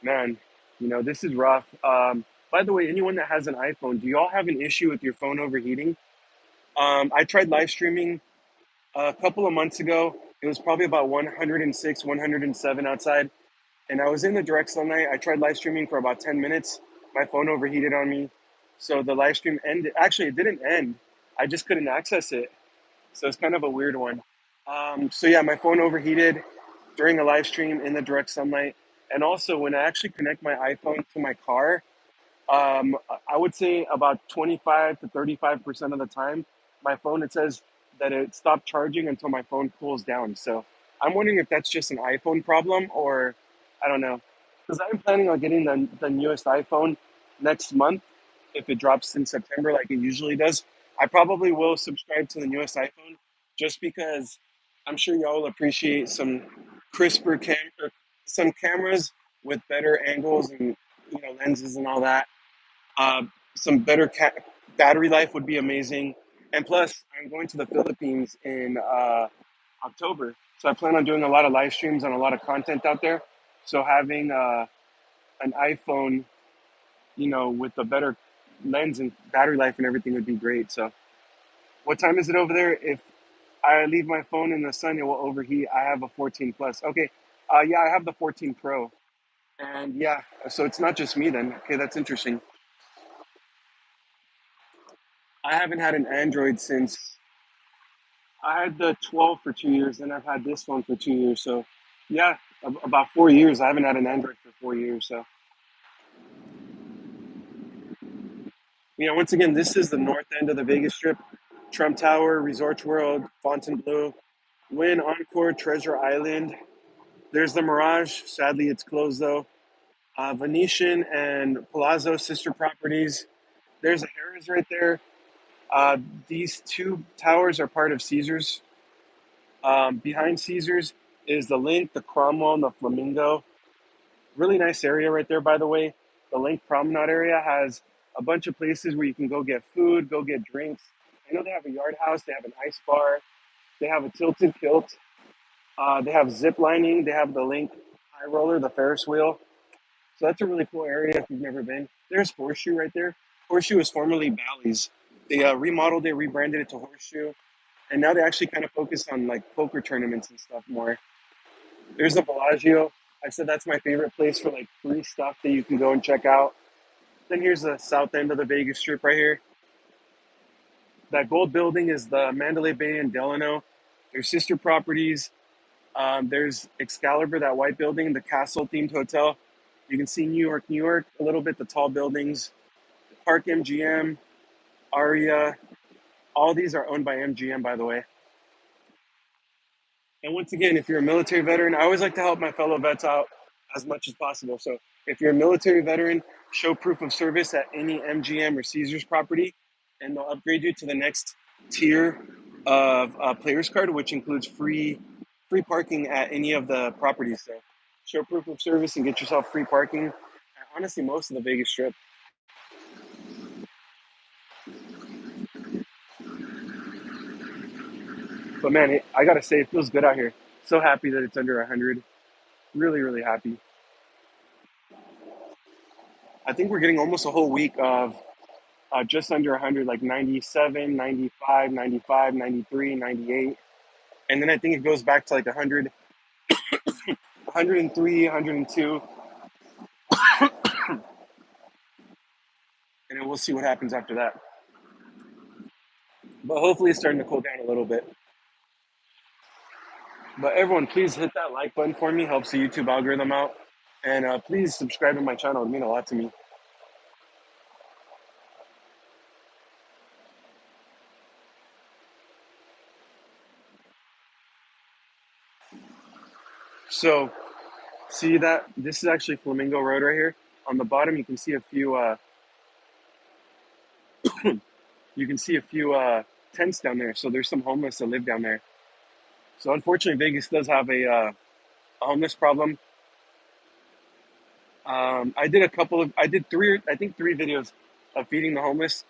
man, this is rough. By the way, anyone that has an iPhone, do y'all have an issue with your phone overheating? I tried live streaming a couple of months ago. It was probably about 106, 107 outside. And I was in the direct sunlight. I tried live streaming for about 10 minutes. My phone overheated on me. So the live stream ended. Actually, it didn't end. I just couldn't access it. So it's kind of a weird one. So yeah, my phone overheated during a live stream in the direct sunlight. And also, when I actually connect my iPhone to my car, I would say about 25 to 35% of the time, my phone, it says that it stopped charging until my phone cools down. So I'm wondering if that's just an iPhone problem or I don't know. Because I'm planning on getting the newest iPhone next month if it drops in September like it usually does. I probably will subscribe to the newest iPhone just because I'm sure y'all will appreciate some crisper some cameras with better angles and lenses and all that. uh, some better battery life would be amazing. And plus, I'm going to the Philippines in October. So I plan on doing a lot of live streams and a lot of content out there. So having an iPhone, with a better lens and battery life and everything would be great. So what time is it over there? If I leave my phone in the sun, it will overheat. I have a 14 plus. Okay. Yeah, I have the 14 Pro. And yeah, so it's not just me then. Okay, that's interesting. I haven't had an Android since I had the 12 for 2 years, then I've had this phone for 2 years. So, yeah, about 4 years. I haven't had an Android for 4 years. So, once again, this is the north end of the Vegas Strip. Trump Tower, Resorts World, Fontainebleau, Wynn Encore, Treasure Island. There's the Mirage. Sadly, it's closed though. Venetian and Palazzo sister properties. There's a Harrah's right there. These two towers are part of Caesars. Behind Caesars is the Link, the Cromwell, and the Flamingo. Really nice area right there, by the way. The Link Promenade area has a bunch of places where you can go get food, go get drinks. I know they have a yard house, they have an ice bar, they have a tilted kilt, they have zip lining, they have the Link High Roller, the Ferris wheel. So that's a really cool area if you've never been. There's Horseshoe right there. Horseshoe was formerly Bally's. They remodeled it, rebranded it to Horseshoe, and now they actually kind of focus on like poker tournaments and stuff more. There's the Bellagio. I said that's my favorite place for like free stuff that you can go and check out. Then here's the south end of the Vegas Strip right here. That gold building is the Mandalay Bay and Delano. There's sister properties. There's Excalibur, that white building, the castle themed hotel. You can see New York a little bit, the tall buildings. Park MGM, Aria. All these are owned by MGM, by the way. And once again, if you're a military veteran, I always like to help my fellow vets out as much as possible. So if you're a military veteran, show proof of service at any MGM or Caesars property, and they'll upgrade you to the next tier of players card, which includes free parking at any of the properties. So show proof of service and get yourself free parking at honestly most of the Vegas Strip. But man, I gotta say, it feels good out here. So happy that it's under 100. Really, really happy. I think we're getting almost a whole week of just under 100, like 97, 95, 95, 93, 98. And then I think it goes back to like 100, 103, 102. And then we'll see what happens after that. But hopefully it's starting to cool down a little bit. But everyone, please hit that like button for me. Helps the YouTube algorithm out. And please subscribe to my channel. It would mean a lot to me. So see that? This is actually Flamingo Road right here. On the bottom, you can see a few tents down there. So there's some homeless that live down there. So unfortunately, Vegas does have a homeless problem. I did three, I think three videos of feeding the homeless,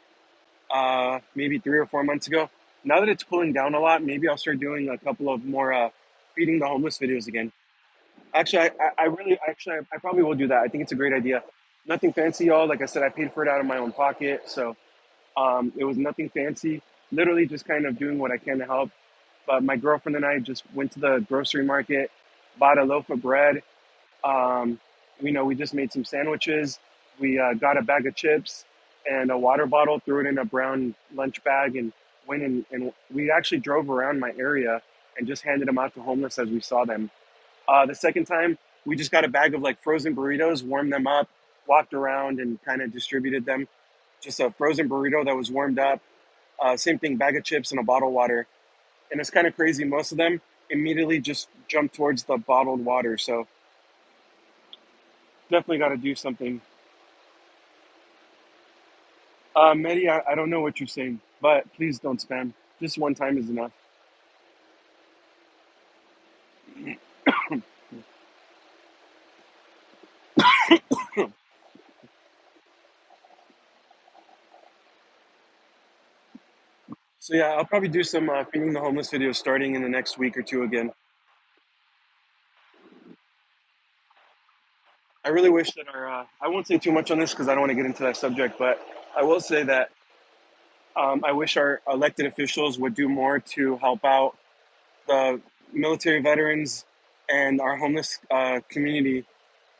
maybe 3 or 4 months ago. Now that it's cooling down a lot, maybe I'll start doing a couple of more feeding the homeless videos again. Actually, I probably will do that. I think it's a great idea. Nothing fancy, y'all. Like I said, I paid for it out of my own pocket, so it was nothing fancy. Literally just kind of doing what I can to help. But my girlfriend and I just went to the grocery market, bought a loaf of bread. Um, we just made some sandwiches. We got a bag of chips and a water bottle, threw it in a brown lunch bag, and went in. And we actually drove around my area and just handed them out to homeless as we saw them. The second time, we just got a bag of like frozen burritos, warmed them up, walked around, and kind of distributed them. Just a frozen burrito that was warmed up. Same thing, bag of chips and a bottle of water. And it's kind of crazy. Most of them immediately just jumped towards the bottled water. So definitely got to do something. Mehdi, I don't know what you're saying, but please don't spam. Just one time is enough. So yeah, I'll probably do some feeding the homeless videos starting in the next week or two again. I really wish that I won't say too much on this because I don't want to get into that subject, but I will say that I wish our elected officials would do more to help out the military veterans and our homeless community.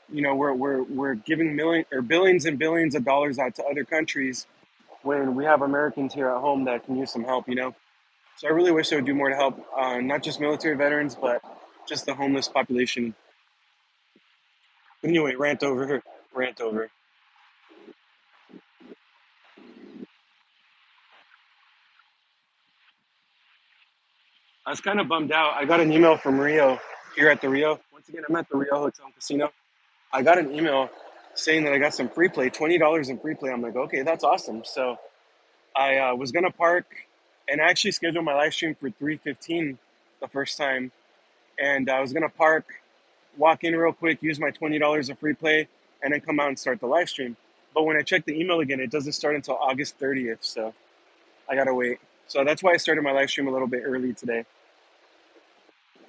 We're giving million or billions and billions of dollars out to other countries when we have Americans here at home that can use some help. So I really wish they would do more to help not just military veterans, but just the homeless population. Anyway, rant over, rant over. I was kind of bummed out. I got an email from Rio here at the Rio. Once again, I'm at the Rio Hotel and Casino. I got an email saying that I got some free play, $20 in free play. I'm like, okay, that's awesome. So I was gonna park, and I actually scheduled my live stream for 3:15 the first time, and I was gonna park, walk in real quick, use my $20 of free play, and then come out and start the live stream. But when I check the email again, it doesn't start until August 30th, so I gotta wait. So that's why I started my live stream a little bit early today.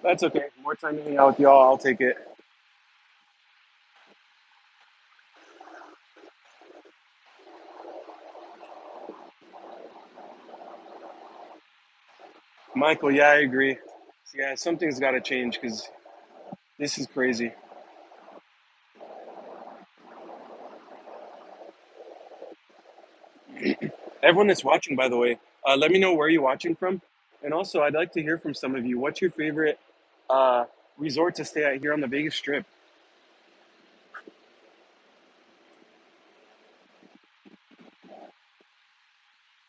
That's okay. More time to hang out with y'all. I'll take it. Michael, yeah, I agree. Yeah, something's got to change because this is crazy. Everyone that's watching, by the way, let me know where you're watching from. And also, I'd like to hear from some of you. What's your favorite uh, resort to stay at here on the Vegas Strip?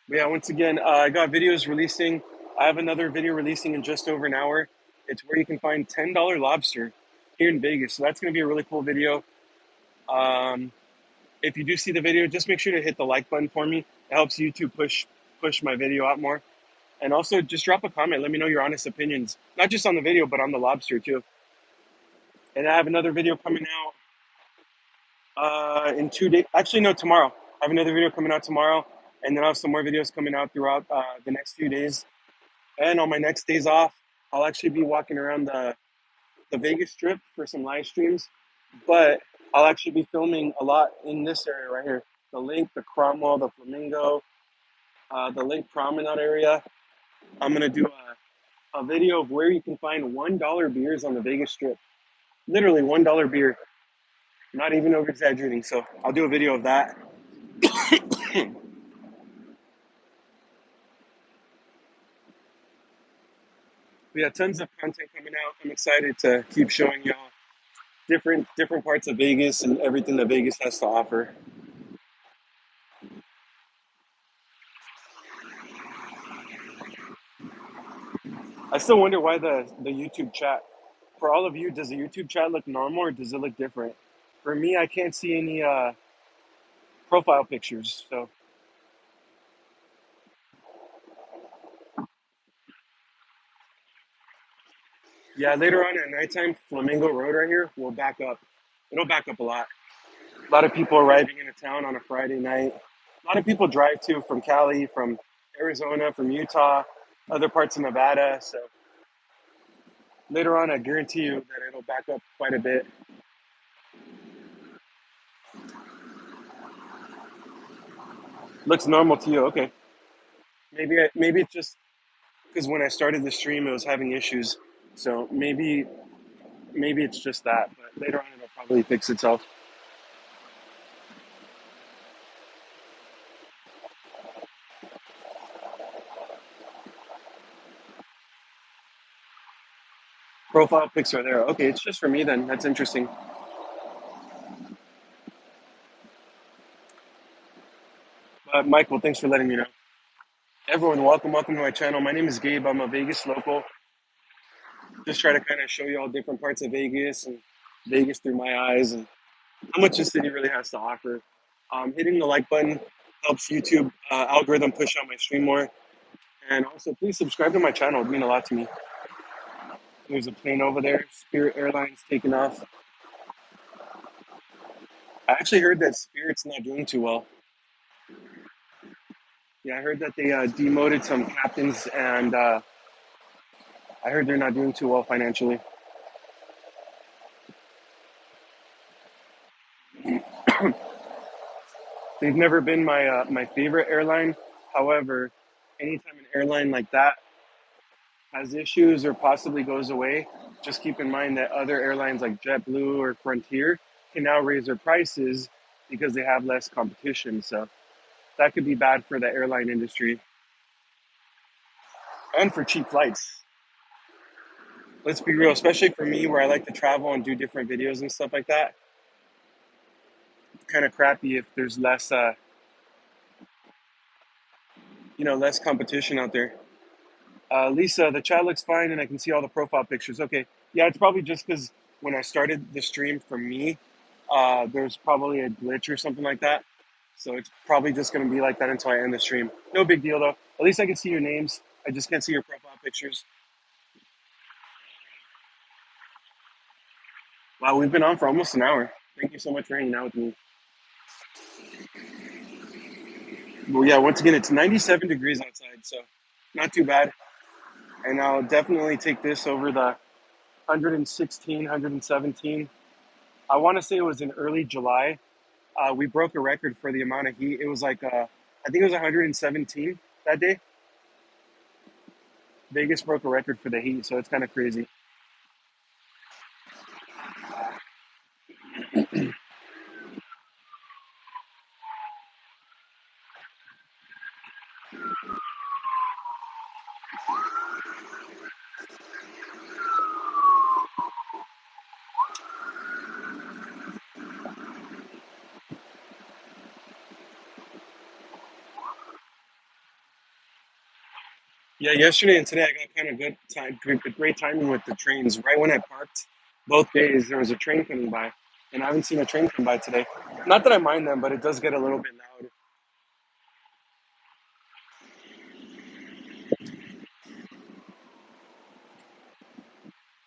But yeah, once again, I got videos releasing. I have another video releasing in just over an hour. It's where you can find $10 lobster here in Vegas. So that's going to be a really cool video. Um, if you do see the video, just make sure to hit the like button for me. It helps YouTube push my video out more. And also, just drop a comment. Let me know your honest opinions, not just on the video, but on the lobster too. And I have another video coming out in 2 days. Actually, no, tomorrow. I have another video coming out tomorrow, and then I have some more videos coming out throughout the next few days. And on my next days off, I'll actually be walking around the Vegas Strip for some live streams. But I'll actually be filming a lot in this area right here: the Link, the Cromwell, the Flamingo, the Lake Promenade area. I'm gonna do a video of where you can find $1 beers on the Vegas Strip. Literally $1 beer. Not even over exaggerating. So I'll do a video of that. We have tons of content coming out. I'm excited to keep showing y'all different parts of Vegas and everything that Vegas has to offer. I still wonder why the YouTube chat. For all of you, does the YouTube chat look normal or does it look different? For me, I can't see any profile pictures. So yeah, later on at nighttime, Flamingo Road right here will back up. It'll back up a lot. A lot of people arriving into town on a Friday night. A lot of people drive too from Cali, from Arizona, from Utah, other parts of Nevada. So later on, I guarantee you that it'll back up quite a bit. Looks normal to you, okay? Maybe it's just because when I started the stream, it was having issues. So maybe it's just that. But later on, it'll probably fix itself. Profile pics are there. Okay, it's just for me then. That's interesting. Michael, thanks for letting me know. Everyone, welcome to my channel. My name is Gabe. I'm a Vegas local. Just try to kind of show you all different parts of Vegas and Vegas through my eyes and how much the city really has to offer. Hitting the like button helps YouTube algorithm push out my stream more. And also, please subscribe to my channel. It would mean a lot to me. There's a plane over there. Spirit Airlines taking off. I actually heard that Spirit's not doing too well. Yeah, I heard that they demoted some captains, and I heard they're not doing too well financially. They've never been my favorite airline. However, anytime an airline like that has issues or possibly goes away, just keep in mind that other airlines like JetBlue or Frontier can now raise their prices because they have less competition. So that could be bad for the airline industry and for cheap flights. Let's be real, especially for me where I like to travel and do different videos and stuff like that. It's kind of crappy if there's less competition out there. Lisa, the chat looks fine and I can see all the profile pictures. Okay. Yeah, it's probably just because when I started the stream for me, there's probably a glitch or something like that. So it's probably just going to be like that until I end the stream. No big deal though. At least I can see your names. I just can't see your profile pictures. Wow, we've been on for almost an hour. Thank you so much for hanging out with me. Well, yeah, once again, it's 97 degrees outside, so not too bad. And I'll definitely take this over the 116, 117. I want to say it was in early July. We broke a record for the amount of heat. It was like, I think it was 117 that day. Vegas broke a record for the heat, so it's kind of crazy. Yeah, yesterday and today I got kind of good time, great timing with the trains. Right when I parked, both days there was a train coming by, and I haven't seen a train come by today. Not that I mind them, but it does get a little bit loud.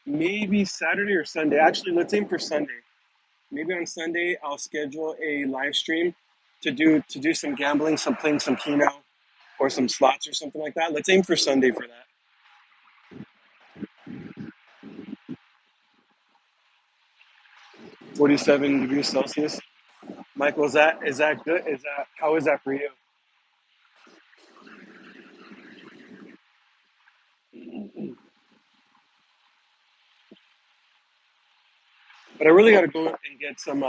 Maybe Saturday or Sunday. Actually, let's aim for Sunday. Maybe on Sunday I'll schedule a live stream to do some gambling, some playing some Keno or some slots or something like that. Let's aim for Sunday for that. 47 degrees Celsius. Michael, is that good? Is that how is that for you? But I really got to go and get some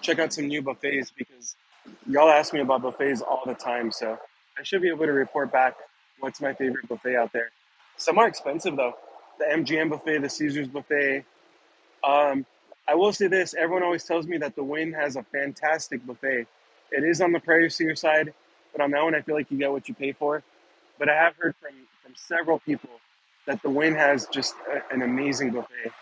check out some new buffets because y'all ask me about buffets all the time. So I should be able to report back what's my favorite buffet out there. Some are expensive though. The MGM buffet, the Caesars buffet. Um, I will say this: everyone always tells me that the Wynn has a fantastic buffet. It is on the pricier side, but on that one, I feel like you get what you pay for. But I have heard from several people that the Wynn has just an amazing buffet.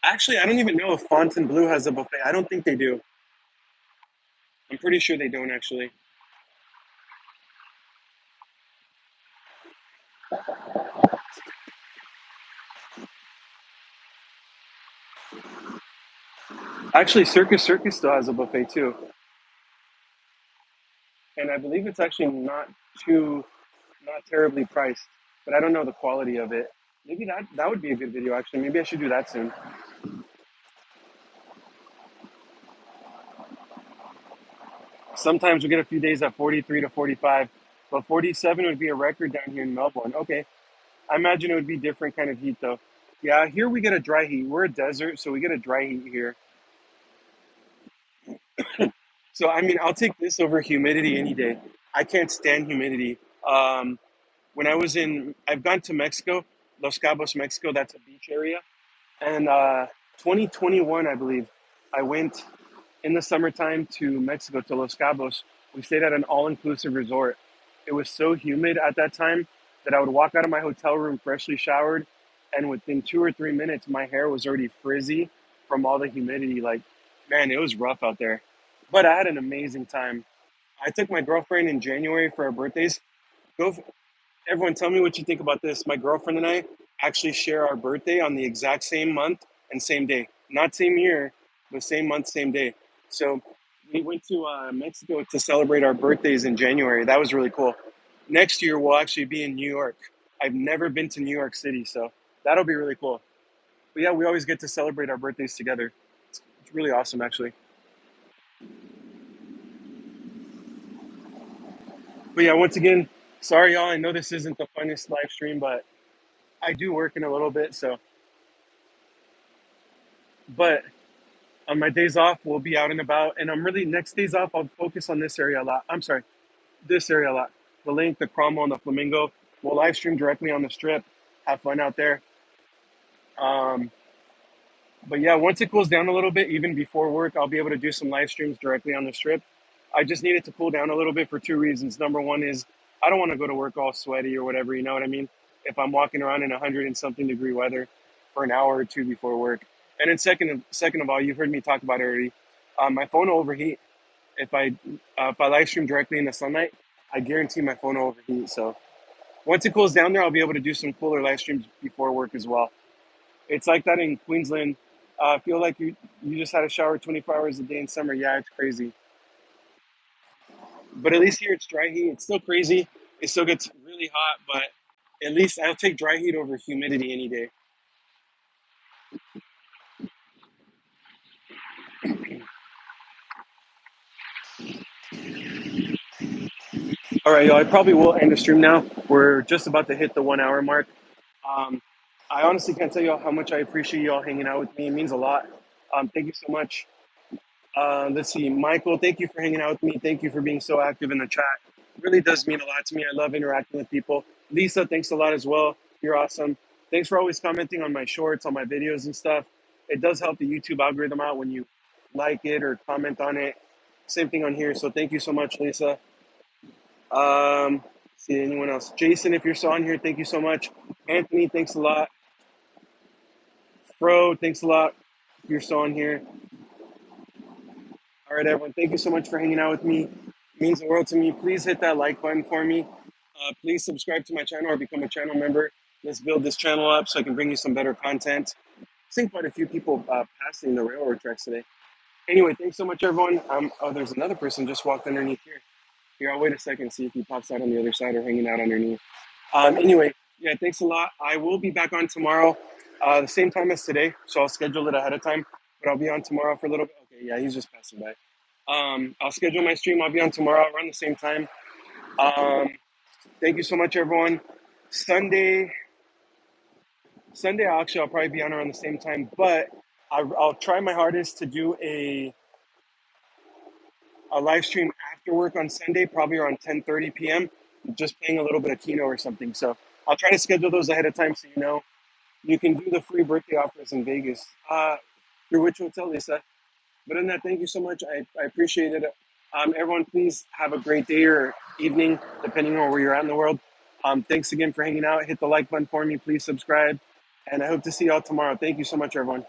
Actually, I don't even know if Fontainebleau has a buffet. I don't think they do. I'm pretty sure they don't actually. Actually, Circus Circus still has a buffet too, and I believe it's actually too not terribly priced. But I don't know the quality of it. Maybe that would be a good video actually. Maybe I should do that soon. Sometimes we get a few days at 43 to 45, but 47 would be a record down here in Melbourne. Okay, I imagine it would be different kind of heat though. Yeah, here we get a dry heat. We're a desert, so we get a dry heat here. So I mean, I'll take this over humidity any day. I can't stand humidity. When I've gone to Mexico, Los Cabos, Mexico. That's a beach area, and 2021, I believe, I went in the summertime to Mexico to Los Cabos. We stayed at an all-inclusive resort. It was so humid at that time that I would walk out of my hotel room freshly showered, and within 2 or 3 minutes, my hair was already frizzy from all the humidity. Like, man, it was rough out there. But I had an amazing time. I took my girlfriend in January for our birthdays. Go, everyone, tell me what you think about this. My girlfriend and I actually share our birthday on the exact same month and same day. Not same year, but same month, same day. So we went to Mexico to celebrate our birthdays in January. That was really cool. Next year, we'll actually be in New York. I've never been to New York City, so that'll be really cool. But yeah, we always get to celebrate our birthdays together. It's really awesome, actually. But yeah, once again, sorry, y'all. I know this isn't the funnest live stream, but I do work in a little bit. So, but on my days off, we'll be out and about. And I'm really, next days off, I'll focus on this area a lot. I'm sorry, this area a lot. The link, the Cromwell, and the Flamingo. We'll live stream directly on the strip. Have fun out there. Um, but yeah, once it cools down a little bit, even before work, I'll be able to do some live streams directly on the strip. I just need it to cool down a little bit for two reasons. Number one is I don't want to go to work all sweaty or whatever, you know what I mean? If I'm walking around in 100 and something degree weather for an hour or two before work. And then second of all, you've heard me talk about it already. My phone will overheat if I live stream directly in the sunlight. I guarantee my phone will overheat. So once it cools down there, I'll be able to do some cooler live streams before work as well. It's like that in Queensland. I feel like you just had a shower 24 hours a day in summer. Yeah, it's crazy. But at least here it's dry heat. It's still crazy. It still gets really hot, but at least I'll take dry heat over humidity any day. All right, y'all. I probably will end the stream now. We're just about to hit the 1 hour mark. Um, I honestly can't tell y'all how much I appreciate y'all hanging out with me. It means a lot. Thank you so much. Let's see, Michael. Thank you for hanging out with me. Thank you for being so active in the chat. It really does mean a lot to me. I love interacting with people. Lisa, thanks a lot as well. You're awesome. Thanks for always commenting on my shorts, on my videos and stuff. It does help the YouTube algorithm out when you like it or comment on it. Same thing on here. So thank you so much, Lisa. See anyone else? Jason, if you're still on here, thank you so much. Anthony, thanks a lot. Fro, thanks a lot. If you're still on here. All right, everyone. Thank you so much for hanging out with me. It means the world to me. Please hit that like button for me. Please subscribe to my channel or become a channel member. Let's build this channel up so I can bring you some better content. I've seen quite a few people passing the railroad tracks today. Anyway, thanks so much, everyone. Oh, there's another person just walked underneath here. Here, I'll wait a second, see if he pops out on the other side or hanging out underneath. Anyway, yeah, thanks a lot. I will be back on tomorrow, the same time as today, so I'll schedule it ahead of time. But I'll be on tomorrow for a little bit. Okay, yeah, he's just passing by. I'll schedule my stream. I'll be on tomorrow around the same time. Um, thank you so much, everyone. Sunday, actually, I'll probably be on around the same time, but I'll try my hardest to do a live stream after work on Sunday, probably around 10:30 p.m. Just playing a little bit of Keno or something. So I'll try to schedule those ahead of time so you know. You can do the free birthday offers in Vegas. Through which hotel, Lisa? But in that, thank you so much. I appreciate it. Everyone, please have a great day or evening, depending on where you're at in the world. Thanks again for hanging out. Hit the like button for me. Please subscribe. And I hope to see y'all tomorrow. Thank you so much, everyone.